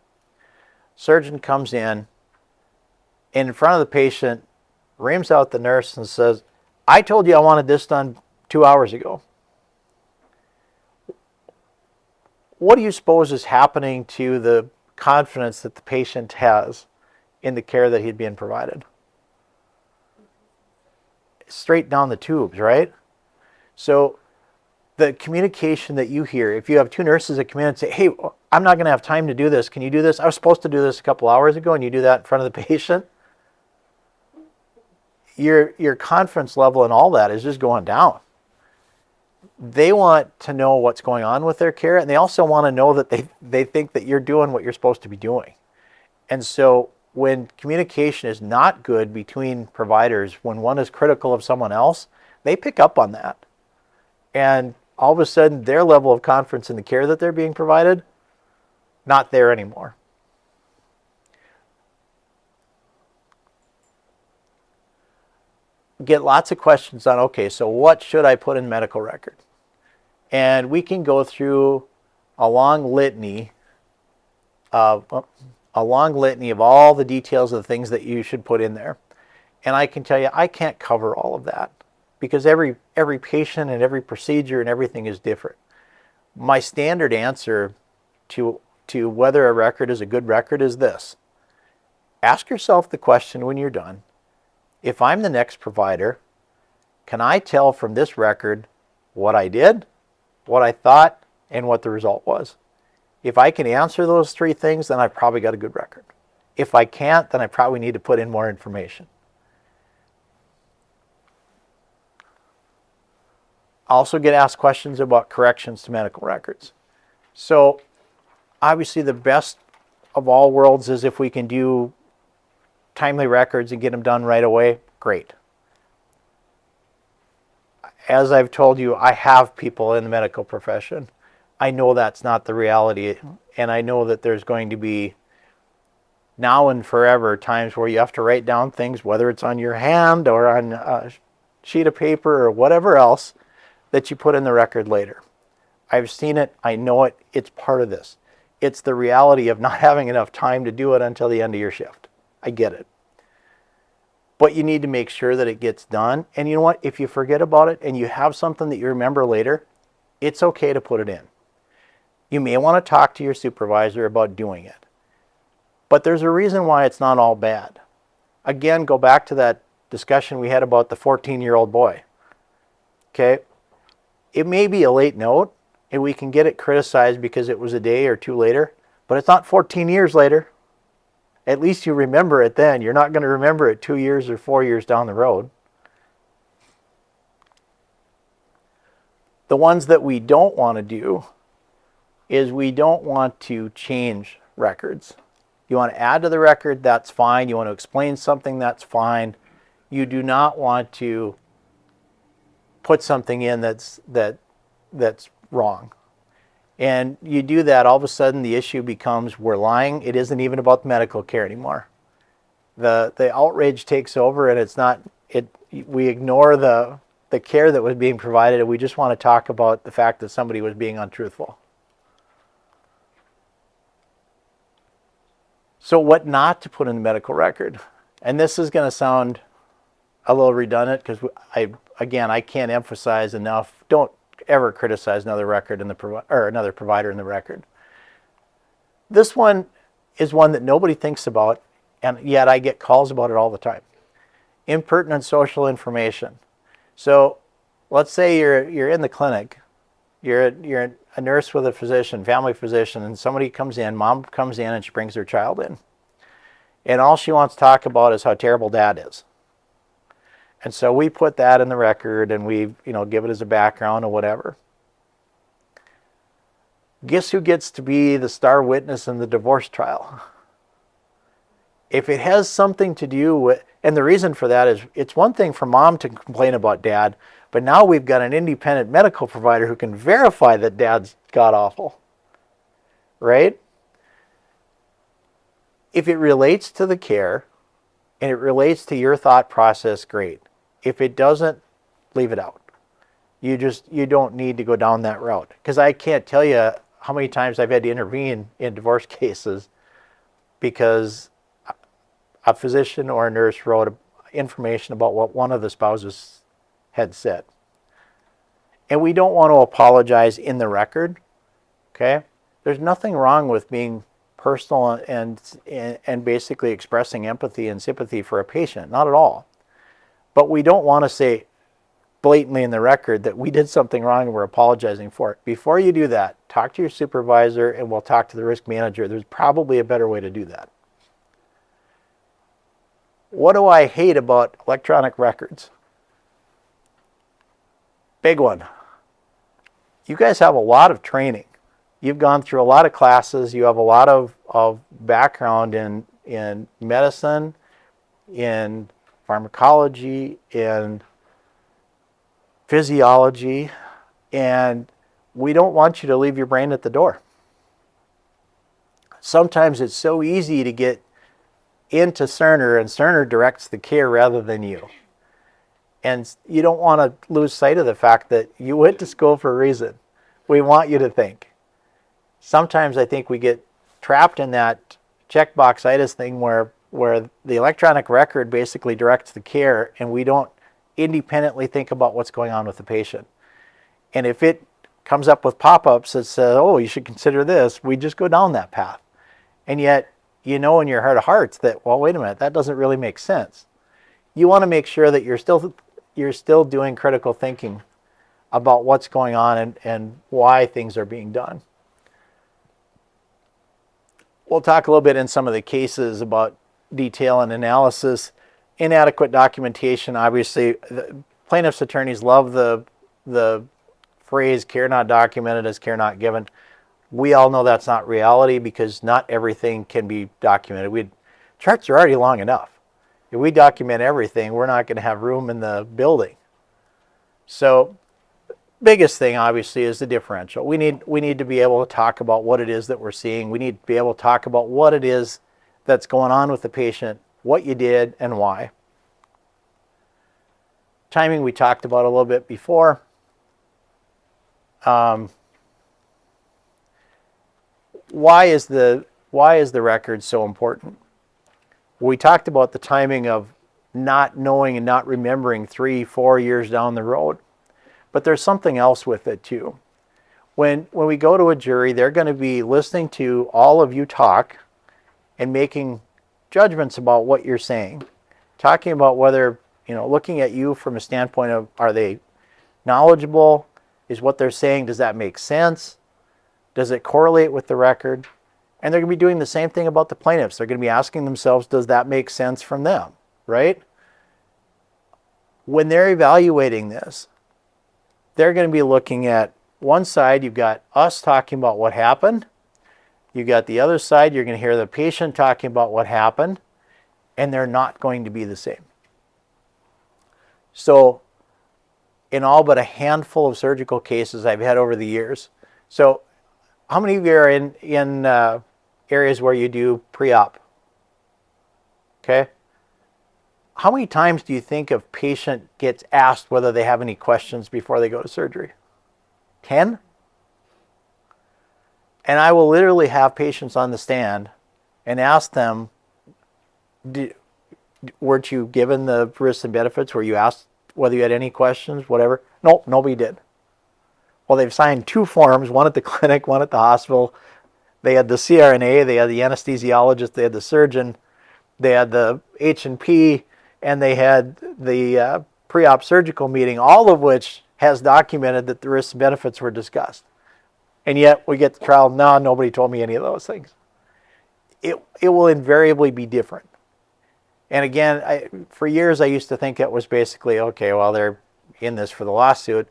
Surgeon comes in front of the patient, reams out the nurse and says, I told you I wanted this done 2 hours ago. What do you suppose is happening to the confidence that the patient has in the care that he'd been provided? Straight down the tubes, right? So the communication that you hear, if you have two nurses that come in and say, hey, I'm not going to have time to do this. Can you do this? I was supposed to do this a couple hours ago, and you do that in front of the patient. Your confidence level and all that is just going down. They want to know what's going on with their care, and they also want to know that they think that you're doing what you're supposed to be doing. And so when communication is not good between providers, when one is critical of someone else, they pick up on that. And all of a sudden, their level of confidence in the care that they're being provided, not there anymore. Get lots of questions on, okay, so what should I put in medical record? And we can go through a long litany of all the details of the things that you should put in there. And I can tell you, I can't cover all of that, because every patient and every procedure and everything is different. My standard answer to whether a record is a good record is this. Ask yourself the question when you're done, if I'm the next provider, can I tell from this record what I did, what I thought, and what the result was? If I can answer those three things, then I've probably got a good record. If I can't, then I probably need to put in more information. I also get asked questions about corrections to medical records. So obviously the best of all worlds is if we can do timely records and get them done right away, great. As I've told you, I have people in the medical profession. I know that's not the reality, and I know that there's going to be now and forever times where you have to write down things, whether it's on your hand or on a sheet of paper or whatever else, that you put in the record later. I've seen it, I know it, it's part of this. It's the reality of not having enough time to do it until the end of your shift. I get it. But you need to make sure that it gets done. And you know what? If you forget about it and you have something that you remember later, it's okay to put it in. You may want to talk to your supervisor about doing it. But there's a reason why it's not all bad. Again, go back to that discussion we had about the 14-year-old boy. Okay? It may be a late note, and we can get it criticized because it was a day or two later, but it's not 14 years later. At least you remember it then. You're not going to remember it 2 years or 4 years down the road. The ones that we don't want to do is we don't want to change records. You want to add to the record, that's fine. You want to explain something, that's fine. You do not want to put something in that's wrong. And you do that, all of a sudden the issue becomes we're lying. It isn't even about medical care anymore. The outrage takes over, and it's not. We ignore the care that was being provided, and we just want to talk about the fact that somebody was being untruthful. So what not to put in the medical record? And this is going to sound a little redundant because I can't emphasize enough. Don't ever criticize another record in another provider in the record. This one is one that nobody thinks about, and yet I get calls about it all the time. Impertinent social information. So let's say you're in the clinic, you're a nurse with a physician, family physician, and somebody comes in, mom comes in and she brings her child in. And all she wants to talk about is how terrible dad is. And so we put that in the record and we give it as a background or whatever. Guess who gets to be the star witness in the divorce trial? If it has something to do with, and the reason for that is it's one thing for mom to complain about dad, but now we've got an independent medical provider who can verify that dad's god-awful, right? If it relates to the care and it relates to your thought process, great. If it doesn't, leave it out. You don't need to go down that route. Because I can't tell you how many times I've had to intervene in divorce cases because a physician or a nurse wrote information about what one of the spouses had said. And we don't want to apologize in the record, okay? There's nothing wrong with being personal and basically expressing empathy and sympathy for a patient, not at all. But we don't want to say blatantly in the record that we did something wrong and we're apologizing for it. Before you do that, talk to your supervisor and we'll talk to the risk manager. There's probably a better way to do that. What do I hate about electronic records? Big one. You guys have a lot of training. You've gone through a lot of classes. You have a lot of background in medicine, in pharmacology, in physiology, and we don't want you to leave your brain at the door. Sometimes it's so easy to get into Cerner, and Cerner directs the care rather than you. And you don't want to lose sight of the fact that you went to school for a reason. We want you to think. Sometimes I think we get trapped in that checkboxitis thing where the electronic record basically directs the care and we don't independently think about what's going on with the patient. And if it comes up with pop-ups that say, oh, you should consider this, we just go down that path. And yet, you know in your heart of hearts that, well, wait a minute, that doesn't really make sense. You want to make sure that you're still doing critical thinking about what's going on and why things are being done. we'll talk a little bit in some of the cases about detail and analysis. Inadequate documentation, obviously, the plaintiff's attorneys love the phrase care not documented is care not given. We all know that's not reality because not everything can be documented. Charts are already long enough. If we document everything, we're not going to have room in the building. So biggest thing obviously is the differential. We need to be able to talk about what it is that we're seeing. We need to be able to talk about what it is that's going on with the patient, what you did, and why. Timing we talked about a little bit before. Why is the record so important? We talked about the timing of not knowing and not remembering 3-4 years down the road. But there's something else with it too. When we go to a jury, they're going to be listening to all of you talk and making judgments about what you're saying. Talking about whether, looking at you from a standpoint of, are they knowledgeable? Is what they're saying, does that make sense? Does it correlate with the record? And they're going to be doing the same thing about the plaintiffs. They're going to be asking themselves, does that make sense from them, right? When they're evaluating this, they're going to be looking at one side, you've got us talking about what happened. You've got the other side, you're going to hear the patient talking about what happened, and they're not going to be the same. So in all but a handful of surgical cases I've had over the years. So how many of you are in areas where you do pre-op? Okay. How many times do you think a patient gets asked whether they have any questions before they go to surgery? 10? And I will literally have patients on the stand and ask them, weren't you given the risks and benefits? Were you asked whether you had any questions, whatever? Nope, nobody did. Well, they've signed 2 forms, one at the clinic, one at the hospital. They had the CRNA, they had the anesthesiologist, they had the surgeon, they had the H&P, and they had the pre-op surgical meeting, all of which has documented that the risks and benefits were discussed. And yet we get the trial, no, nobody told me any of those things. It will invariably be different. And again, for years I used to think it was basically, okay, well, they're in this for the lawsuit.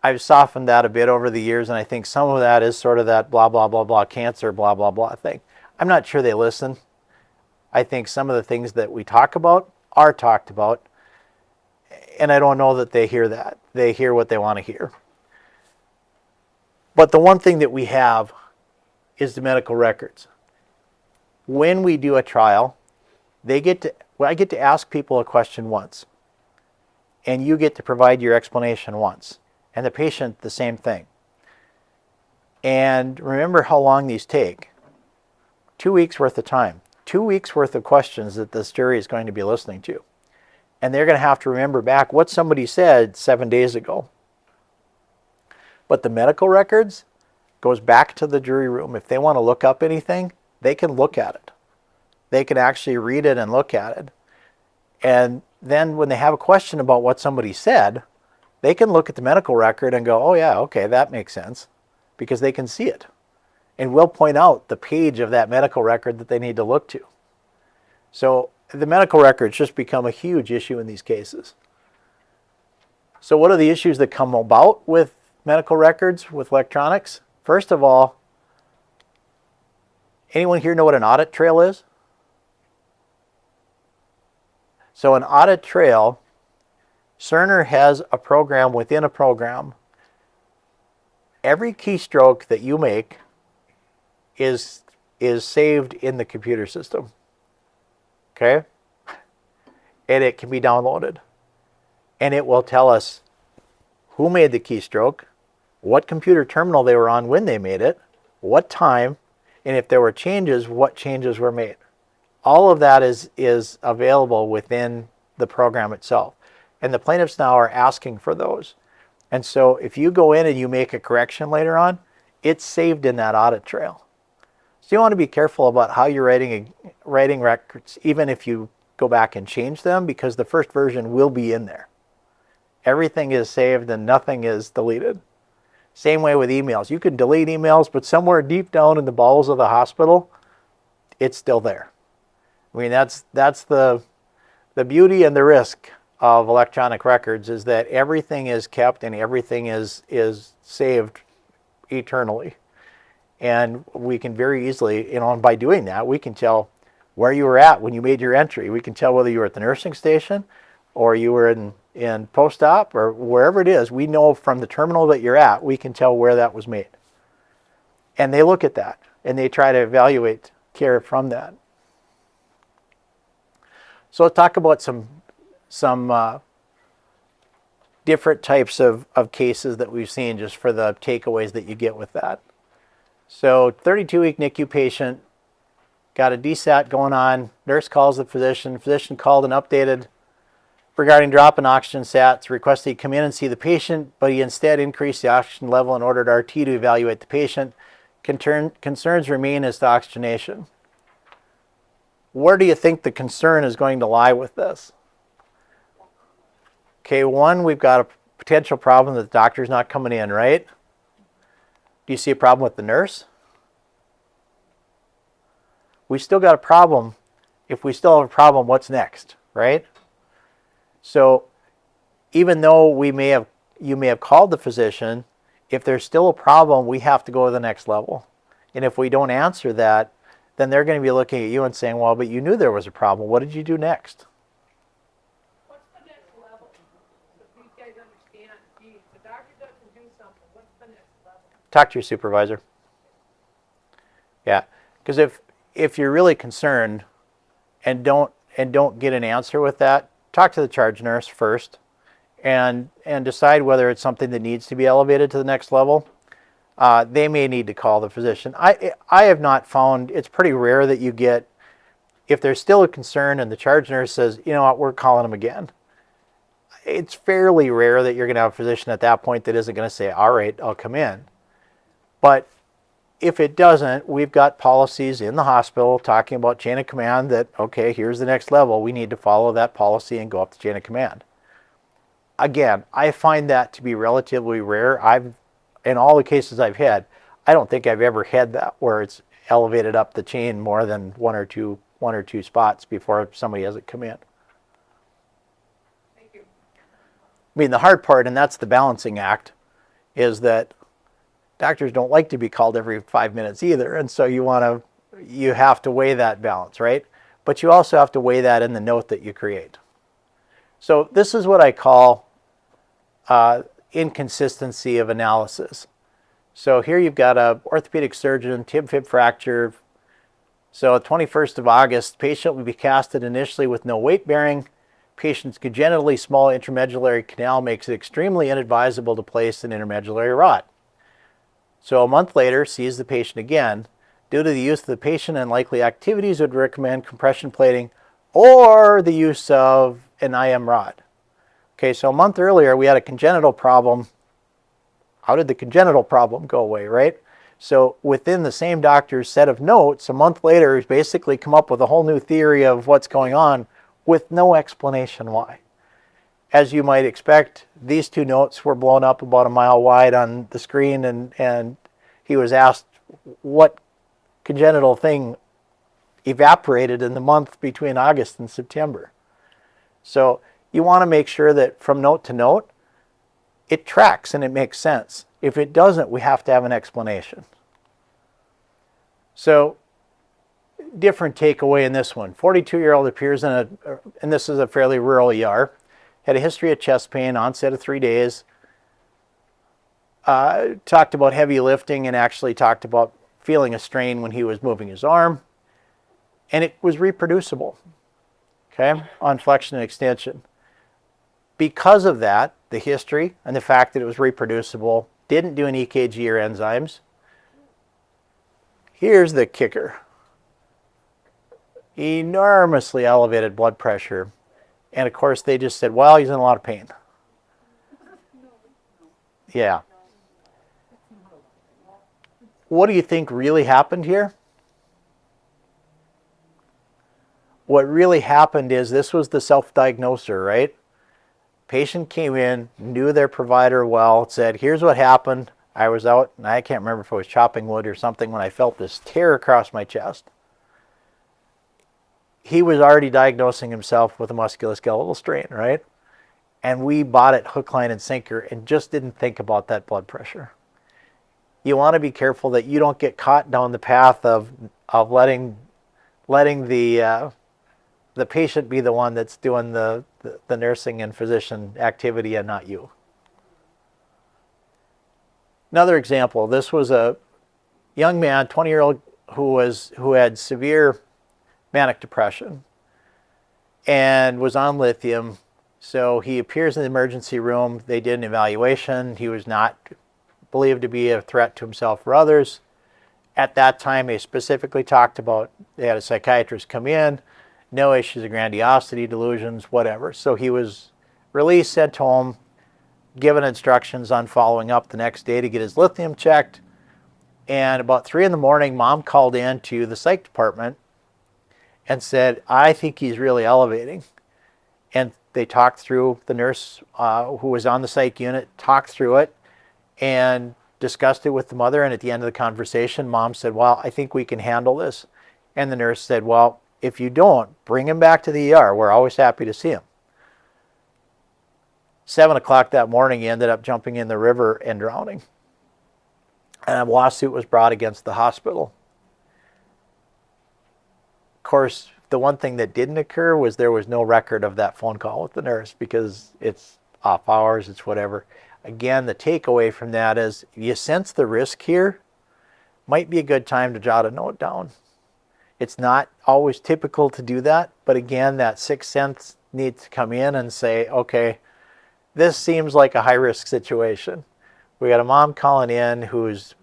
I've softened that a bit over the years, and I think some of that is sort of that blah, blah, blah, blah, cancer, blah, blah, blah thing. I'm not sure they listen. I think some of the things that we talk about are talked about, and I don't know that they hear that. They hear what they want to hear. But the one thing that we have is the medical records. When we do a trial, I get to ask people a question once, and you get to provide your explanation once, and the patient the same thing. And remember how long these take. 2 weeks worth of time. 2 weeks worth of questions that this jury is going to be listening to. And they're going to have to remember back what somebody said 7 days ago. But the medical records goes back to the jury room. If they want to look up anything, they can look at it. They can actually read it and look at it. And then when they have a question about what somebody said, they can look at the medical record and go, oh yeah, okay, that makes sense, because they can see it. And we'll point out the page of that medical record that they need to look to. So the medical records just become a huge issue in these cases. So what are the issues that come about with medical records, with electronics? First of all, anyone here know what an audit trail is? So an audit trail, Cerner has a program within a program. Every keystroke that you make is saved in the computer system. Okay? And it can be downloaded. And it will tell us who made the keystroke, what computer terminal they were on when they made it, what time, and if there were changes, what changes were made. All of that is available within the program itself. And the plaintiffs now are asking for those. And so if you go in and you make a correction later on, it's saved in that audit trail. So you want to be careful about how you're writing records, even if you go back and change them, because the first version will be in there. Everything is saved and nothing is deleted. Same way with emails. You can delete emails, but somewhere deep down in the bowels of the hospital, it's still there. I mean, that's the beauty and the risk of electronic records, is that everything is kept and everything is saved eternally. And we can very easily, and by doing that, we can tell where you were at when you made your entry. We can tell whether you were at the nursing station or you were in post-op or wherever it is. We know from the terminal that you're at, we can tell where that was made. And they look at that and they try to evaluate care from that. So let's talk about some different types of cases that we've seen, just for the takeaways that you get with that. So 32-week NICU patient, got a DSAT going on, nurse calls the physician called and updated regarding drop in oxygen sats, requested he come in and see the patient, but he instead increased the oxygen level and ordered RT to evaluate the patient. Concerns remain as to oxygenation. Where do you think the concern is going to lie with this? Okay, one, we've got a potential problem that the doctor's not coming in, right? Do you see a problem with the nurse? We still got a problem. If we still have a problem, what's next, right? So even though you may have called the physician, if there's still a problem, we have to go to the next level. And if we don't answer that, then they're going to be looking at you and saying, well, but you knew there was a problem. What did you do next? What's the next level? So these guys understand, geez, the doctor doesn't do something, what's the next level? Talk to your supervisor. Yeah, because if you're really concerned and don't get an answer with that, talk to the charge nurse first and decide whether it's something that needs to be elevated to the next level. They may need to call the physician. I have not found, it's pretty rare that you get, if there's still a concern and the charge nurse says, you know what, we're calling them again. It's fairly rare that you're going to have a physician at that point that isn't going to say, all right, I'll come in. But if it doesn't, we've got policies in the hospital talking about chain of command that, okay, here's the next level. We need to follow that policy and go up the chain of command. Again, I find that to be relatively rare. In all the cases I've had, I don't think I've ever had that where it's elevated up the chain more than one or two spots before somebody has it come in. Thank you. I mean, the hard part, and that's the balancing act, is that doctors don't like to be called every 5 minutes either, and so you have to weigh that balance, right? But you also have to weigh that in the note that you create. So this is what I call inconsistency of analysis. So here you've got a orthopedic surgeon, tib-fib fracture. So 21st of August, patient will be casted initially with no weight bearing. Patient's congenitally small intramedullary canal makes it extremely inadvisable to place an intermedullary rod. So a month later, sees the patient again. Due to the use of the patient and likely activities, would recommend compression plating or the use of an IM rod. Okay, so a month earlier, we had a congenital problem. How did the congenital problem go away, right? So within the same doctor's set of notes, a month later, he's basically come up with a whole new theory of what's going on with no explanation why. As you might expect, these two notes were blown up about a mile wide on the screen, and he was asked what congenital thing evaporated in the month between August and September. So you want to make sure that from note to note, it tracks and it makes sense. If it doesn't, we have to have an explanation. So different takeaway in this one. 42-year-old appears and this is a fairly rural ER, had a history of chest pain, onset of 3 days, talked about heavy lifting and actually talked about feeling a strain when he was moving his arm, and it was reproducible, okay, on flexion and extension. Because of that, the history and the fact that it was reproducible, didn't do an EKG or enzymes. Here's the kicker. Enormously elevated blood pressure. And of course, they just said, well, he's in a lot of pain. Yeah. What do you think really happened here? What really happened is this was the self-diagnoser, right? Patient came in, knew their provider well, said, here's what happened. I was out, and I can't remember if it was chopping wood or something, when I felt this tear across my chest. he was already diagnosing himself with a musculoskeletal strain, right? And we bought it hook, line, and sinker and just didn't think about that blood pressure. You want to be careful that you don't get caught down the path of letting the patient be the one that's doing the nursing and physician activity and not you. Another example, this was a young man, 20-year-old, who had severe manic depression and was on lithium. So he appears in the emergency room. They did an evaluation. He was not believed to be a threat to himself or others. At that time, they specifically talked about, they had a psychiatrist come in, no issues of grandiosity, delusions, whatever. So he was released, sent home, given instructions on following up the next day to get his lithium checked. And about 3 in the morning, mom called in to the psych department and said, I think he's really elevating. And they talked through, the nurse who was on the psych unit talked through it and discussed it with the mother. And at the end of the conversation, mom said, well, I think we can handle this. And the nurse said, well, if you don't, bring him back to the ER. We're always happy to see him. 7 o'clock that morning, he ended up jumping in the river and drowning. And a lawsuit was brought against the hospital. Of course, the one thing that didn't occur was there was no record of that phone call with the nurse because it's off hours, it's whatever. Again, the takeaway from that is you sense the risk here, might be a good time to jot a note down. It's not always typical to do that, but again, that sixth sense needs to come in and say, okay, this seems like a high-risk situation. We got a mom calling in who's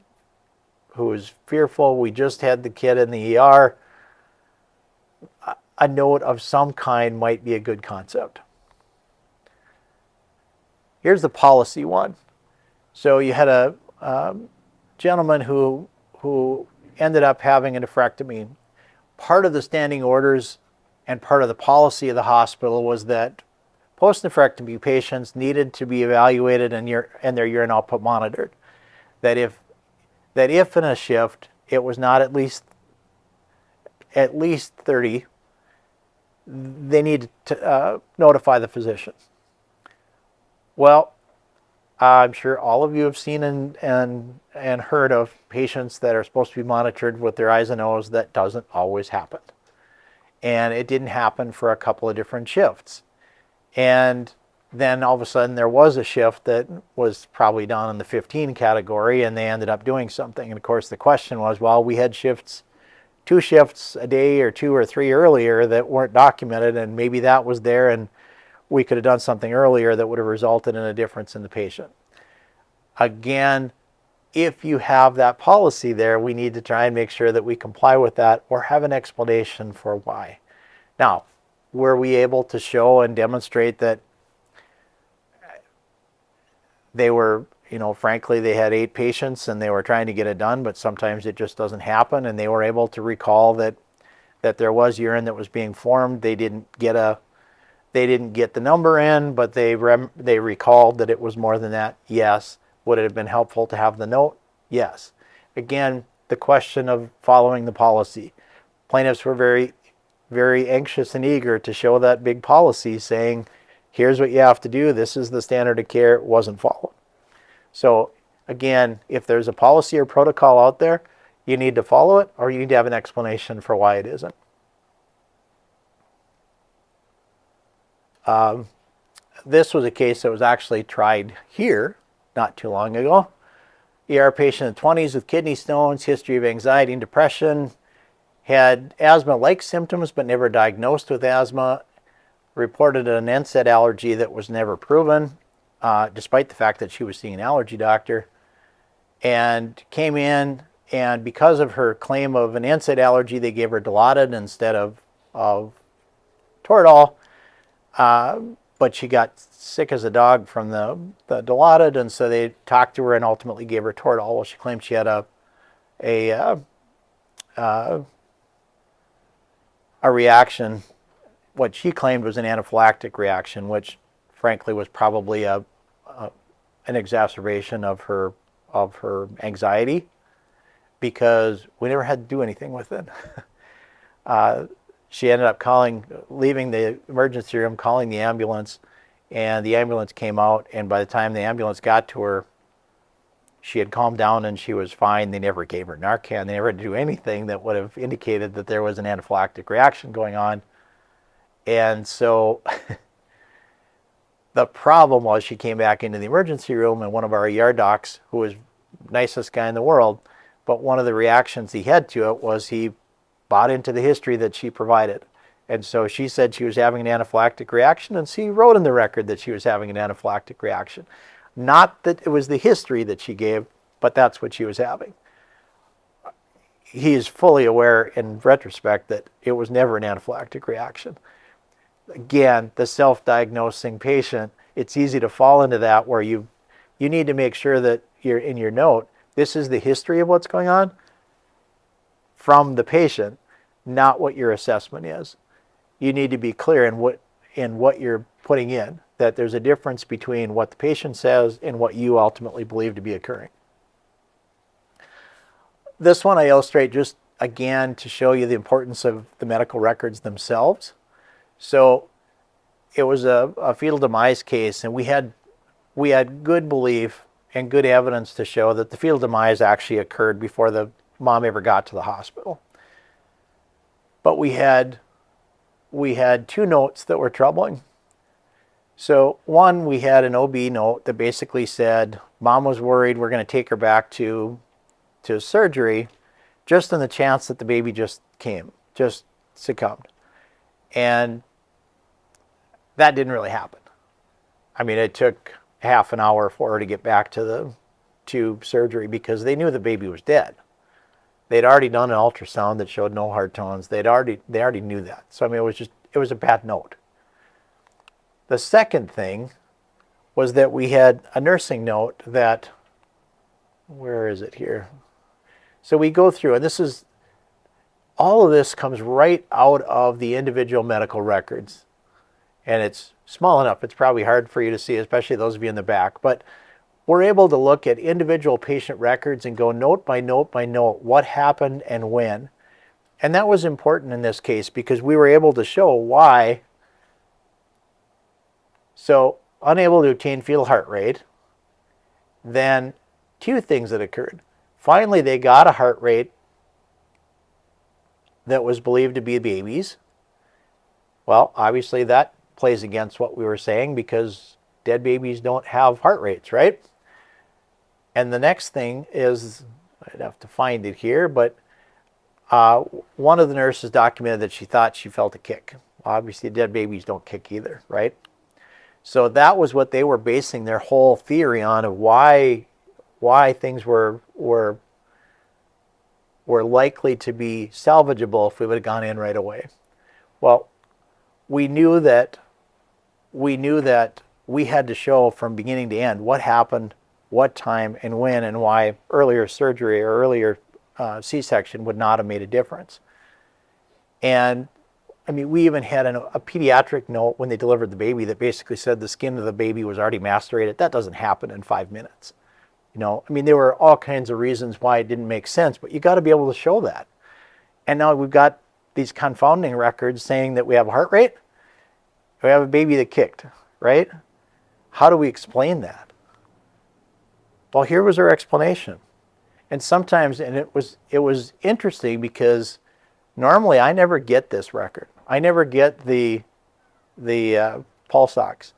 fearful. We just had the kid in the ER. A note of some kind might be a good concept. Here's the policy one. So you had a gentleman who ended up having a nephrectomy. Part of the standing orders and part of the policy of the hospital was that post-nephrectomy patients needed to be evaluated and their urine output monitored. That if in a shift it was not at least 30, they needed to notify the physician. Well, I'm sure all of you have seen and heard of patients that are supposed to be monitored with their eyes and nose. That doesn't always happen. And it didn't happen for a couple of different shifts. And then all of a sudden there was a shift that was probably down in the 15 category and they ended up doing something. And of course the question was, well, we had 2 shifts a day or 2 or 3 earlier that weren't documented, and maybe that was there and we could have done something earlier that would have resulted in a difference in the patient. Again, if you have that policy there, we need to try and make sure that we comply with that or have an explanation for why. Now, were we able to show and demonstrate that they were, frankly, they had 8 patients and they were trying to get it done, but sometimes it just doesn't happen, and they were able to recall that there was urine that was being formed. They didn't get the number in, but they recalled that it was more than that. Yes. Would it have been helpful to have the note? Yes. Again, the question of following the policy. Plaintiffs were very, very anxious and eager to show that big policy saying, here's what you have to do. This is the standard of care. It wasn't followed. So again, if there's a policy or protocol out there, you need to follow it or you need to have an explanation for why it isn't. This was a case that was actually tried here not too long ago. ER patient in the 20s with kidney stones, history of anxiety and depression, had asthma-like symptoms but never diagnosed with asthma, reported an NSAID allergy that was never proven, despite the fact that she was seeing an allergy doctor, and came in, and because of her claim of an NSAID allergy, they gave her Dilaudid instead of Toradol. But she got sick as a dog from the Dilaudid, and so they talked to her and ultimately gave her Toradol. Well, she claimed she had a reaction. What she claimed was an anaphylactic reaction, which frankly was probably an exacerbation of her anxiety, because we never had to do anything with it. she ended up leaving the emergency room, calling the ambulance, and the ambulance came out, and by the time the ambulance got to her, she had calmed down and she was fine. They never gave her Narcan. They never did do anything that would have indicated that there was an anaphylactic reaction going on. And so the problem was she came back into the emergency room, and one of our ER docs, who was the nicest guy in the world, but one of the reactions he had to it was he bought into the history that she provided. And so she said she was having an anaphylactic reaction, and she wrote in the record that she was having an anaphylactic reaction. Not that it was the history that she gave, but that's what she was having. He is fully aware in retrospect that it was never an anaphylactic reaction. Again, the self-diagnosing patient, it's easy to fall into that where you need to make sure that you're in your note, this is the history of what's going on from the patient, not what your assessment is. You need to be clear in what you're putting in, that there's a difference between what the patient says and what you ultimately believe to be occurring. This one I illustrate just again to show you the importance of the medical records themselves. So it was a fetal demise case, and we had good belief and good evidence to show that the fetal demise actually occurred before the mom ever got to the hospital. But we had two notes that were troubling. So one, we had an OB note that basically said, mom was worried, we're going to take her back to surgery just in the chance that the baby just succumbed. And that didn't really happen. I mean, it took half an hour for her to get back to surgery because they knew the baby was dead. They'd already done an ultrasound that showed no heart tones. They already knew that. So I mean, it was a bad note. The second thing was that we had a nursing note that, where is it here? So we go through, and all of this comes right out of the individual medical records. And it's small enough, it's probably hard for you to see, especially those of you in the back. But we're able to look at individual patient records and go note by note by note what happened and when. And that was important in this case because we were able to show why. So, unable to obtain fetal heart rate, then two things that occurred. Finally, they got a heart rate that was believed to be baby's. Well, obviously that plays against what we were saying because dead babies don't have heart rates, right? And the next thing is, I'd have to find it here, but one of the nurses documented that she thought she felt a kick. Obviously, dead babies don't kick either, right? So that was what they were basing their whole theory on of why things were likely to be salvageable if we would have gone in right away. Well, we knew that we had to show from beginning to end what happened, what time, and when, and why earlier surgery or earlier C-section would not have made a difference. And I mean, we even had a pediatric note when they delivered the baby that basically said the skin of the baby was already macerated. That doesn't happen in 5 minutes. You know, I mean, there were all kinds of reasons why it didn't make sense, but you got to be able to show that. And now we've got these confounding records saying that we have a heart rate, we have a baby that kicked, right? How do we explain that? Well, here was our explanation. And sometimes, and it was interesting because normally I never get this record. I never get the pulse ox.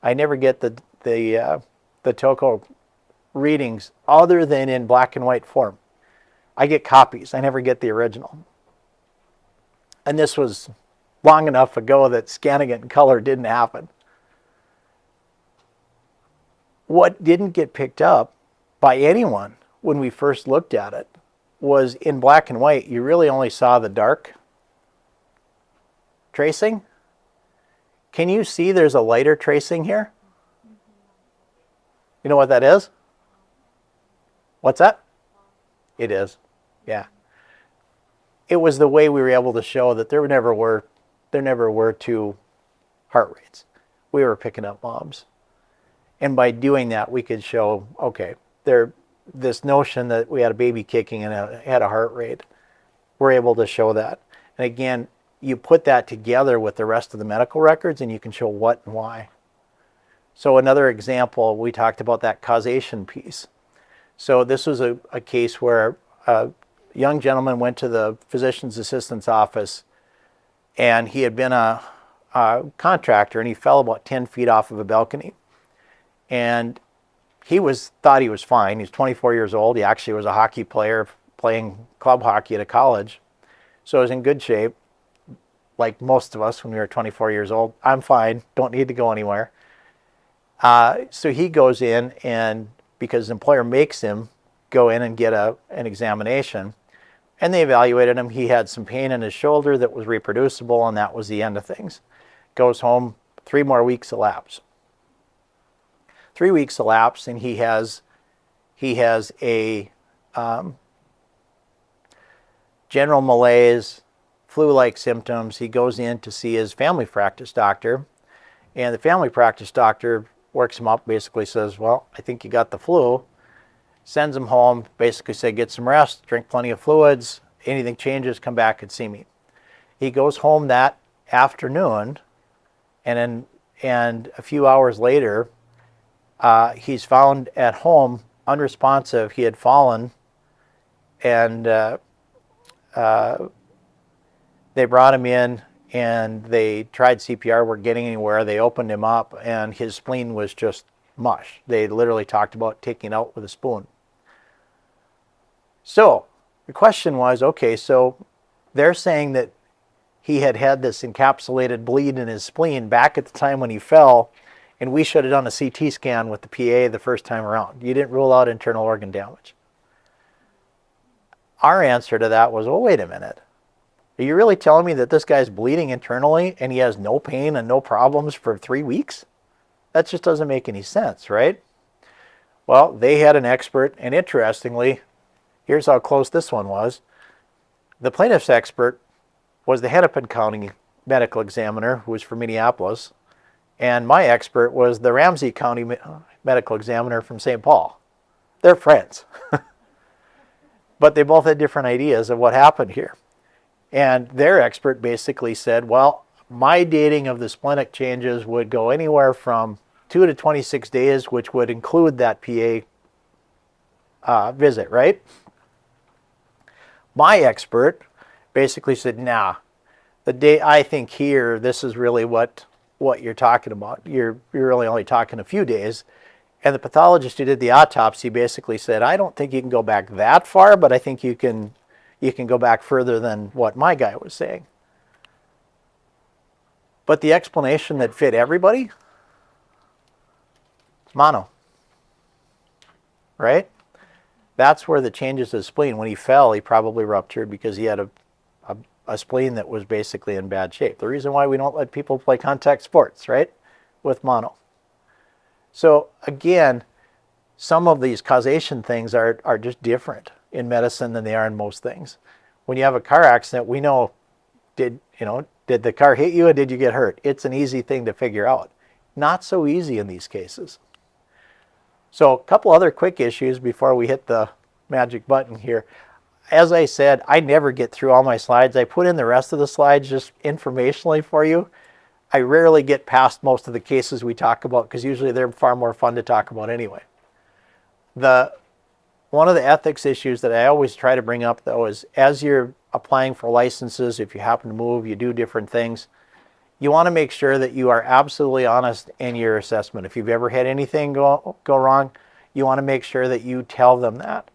I never get the TOCO readings other than in black and white form. I get copies. I never get the original. And this was long enough ago that scanning it in color didn't happen. What didn't get picked up by anyone when we first looked at it was in black and white, you really only saw the dark tracing. Can you see there's a lighter tracing here? You know what that is? What's that? It is. Yeah. It was the way we were able to show that there never were two heart rates. We were picking up moms. And by doing that, we could show, okay, this notion that we had a baby kicking and it had a heart rate, we're able to show that. And again, you put that together with the rest of the medical records and you can show what and why. So another example, we talked about that causation piece. So this was a case where a young gentleman went to the physician's assistant's office, and he had been a contractor, and he fell about 10 feet off of a balcony. And he thought he was fine. He's 24 years old. He actually was a hockey player playing club hockey at a college. So he was in good shape, like most of us when we were 24 years old. I'm fine, don't need to go anywhere. So he goes in, and because his employer makes him go in and get an examination, and they evaluated him. He had some pain in his shoulder that was reproducible, and that was the end of things. Goes home, 3 more weeks elapse. 3 weeks elapse, and he has a general malaise, flu-like symptoms. He goes in to see his family practice doctor, and the family practice doctor works him up, basically says, well, I think you got the flu. Sends him home, basically said, get some rest, drink plenty of fluids. Anything changes, come back and see me. He goes home that afternoon, and a few hours later, he's found at home unresponsive. He had fallen, and they brought him in, and they tried CPR, weren't getting anywhere. They opened him up, and his spleen was just mush. They literally talked about taking it out with a spoon. So the question was, okay, so they're saying that he had this encapsulated bleed in his spleen back at the time when he fell, and we should have done a CT scan with the PA the first time around. You didn't rule out internal organ damage. Our answer to that was, oh, wait a minute. Are you really telling me that this guy's bleeding internally and he has no pain and no problems for 3 weeks? That just doesn't make any sense, right? Well, they had an expert, and interestingly, here's how close this one was. The plaintiff's expert was the Hennepin County medical examiner, who was from Minneapolis, and my expert was the Ramsey County medical examiner from St. Paul. They're friends. But they both had different ideas of what happened here. And their expert basically said, well, my dating of the splenic changes would go anywhere from 2 to 26 days, which would include that PA visit, right? My expert basically said, nah, the day I think here, this is really what you're talking about. You're really only talking a few days. And the pathologist who did the autopsy basically said, I don't think you can go back that far, but I think you can go back further than what my guy was saying. But the explanation that fit everybody, mono, right? That's where the changes to the spleen. When he fell, he probably ruptured because he had a spleen that was basically in bad shape. The reason why we don't let people play contact sports, right? With mono. So again, some of these causation things are just different in medicine than they are in most things. When you have a car accident, we know, did the car hit you and did you get hurt? It's an easy thing to figure out. Not so easy in these cases. So a couple other quick issues before we hit the magic button here. As I said, I never get through all my slides. I put in the rest of the slides just informationally for you. I rarely get past most of the cases we talk about because usually they're far more fun to talk about anyway. One of the ethics issues that I always try to bring up, though, is as you're applying for licenses, if you happen to move, you do different things, you want to make sure that you are absolutely honest in your assessment. If you've ever had anything go wrong, you want to make sure that you tell them that.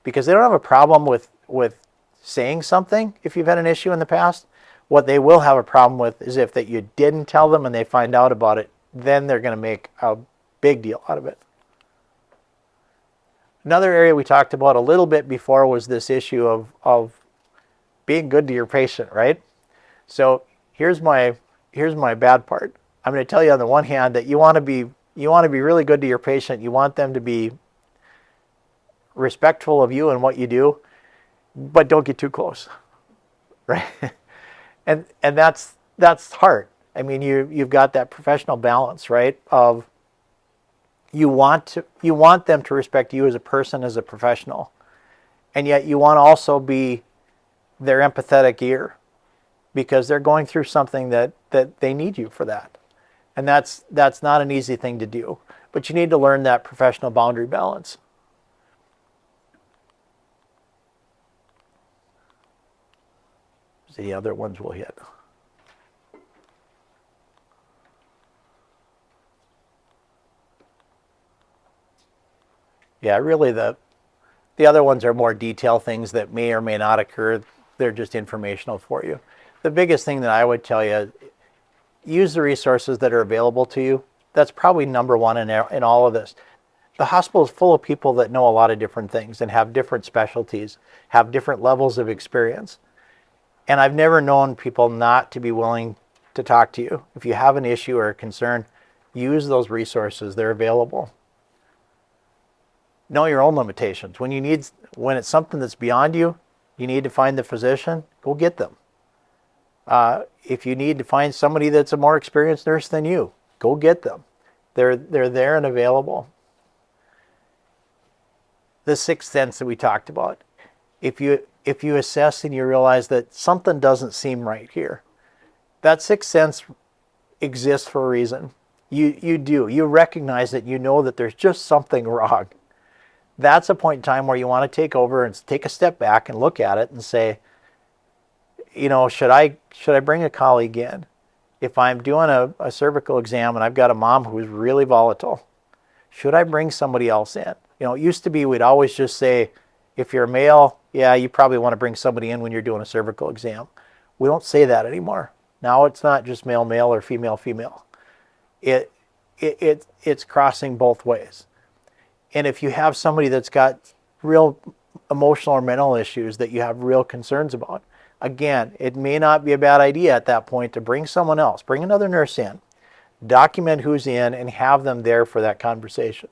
Because they don't have a problem with saying something if you've had an issue in the past. What they will have a problem with is if that you didn't tell them and they find out about it, then they're going to make a big deal out of it. Another area we talked about a little bit before was this issue of being good to your patient, right? So here's my bad part. I'm going to tell you on the one hand that you want to be really good to your patient. You want them to be respectful of you and what you do, but don't get too close, right? And that's hard. I mean, you've got that professional balance, right? Of you want them to respect you as a person, as a professional, and yet you want to also be their empathetic ear. because they're going through something that they need you for that. And that's not an easy thing to do. But you need to learn that professional boundary balance. The other ones we'll hit. Yeah, really the other ones are more detailed things that may or may not occur. They're just informational for you. The biggest thing that I would tell you, use the resources that are available to you. That's probably number one in all of this. The hospital is full of people that know a lot of different things and have different specialties, have different levels of experience. And I've never known people not to be willing to talk to you. If you have an issue or a concern, use those resources. They're available. Know your own limitations. When it's something that's beyond you, you need to find the physician, go get them. If you need to find somebody that's a more experienced nurse than you, go get them. They're there and available. The sixth sense that we talked about. If you assess and you realize that something doesn't seem right here, that sixth sense exists for a reason. You recognize that, you know that there's just something wrong. That's a point in time where you want to take over and take a step back and look at it and say, should I bring a colleague in? If I'm doing a cervical exam and I've got a mom who's really volatile, should I bring somebody else in? It used to be we'd always just say, if you're a male, yeah, you probably want to bring somebody in when you're doing a cervical exam. We don't say that anymore. Now it's not just male or female. It's crossing both ways. And if you have somebody that's got real emotional or mental issues that you have real concerns about, again, it may not be a bad idea at that point to bring someone else, bring another nurse in, document who's in, and have them there for that conversation.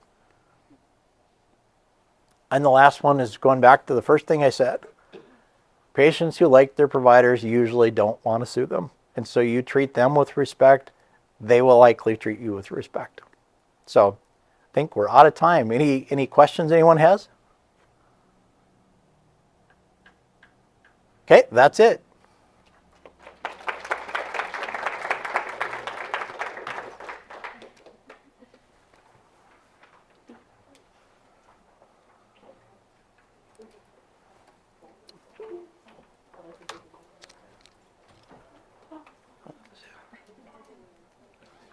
And the last one is going back to the first thing I said. Patients who like their providers usually don't want to sue them. And so you treat them with respect, they will likely treat you with respect. So I think we're out of time. Any questions anyone has? Okay, that's it.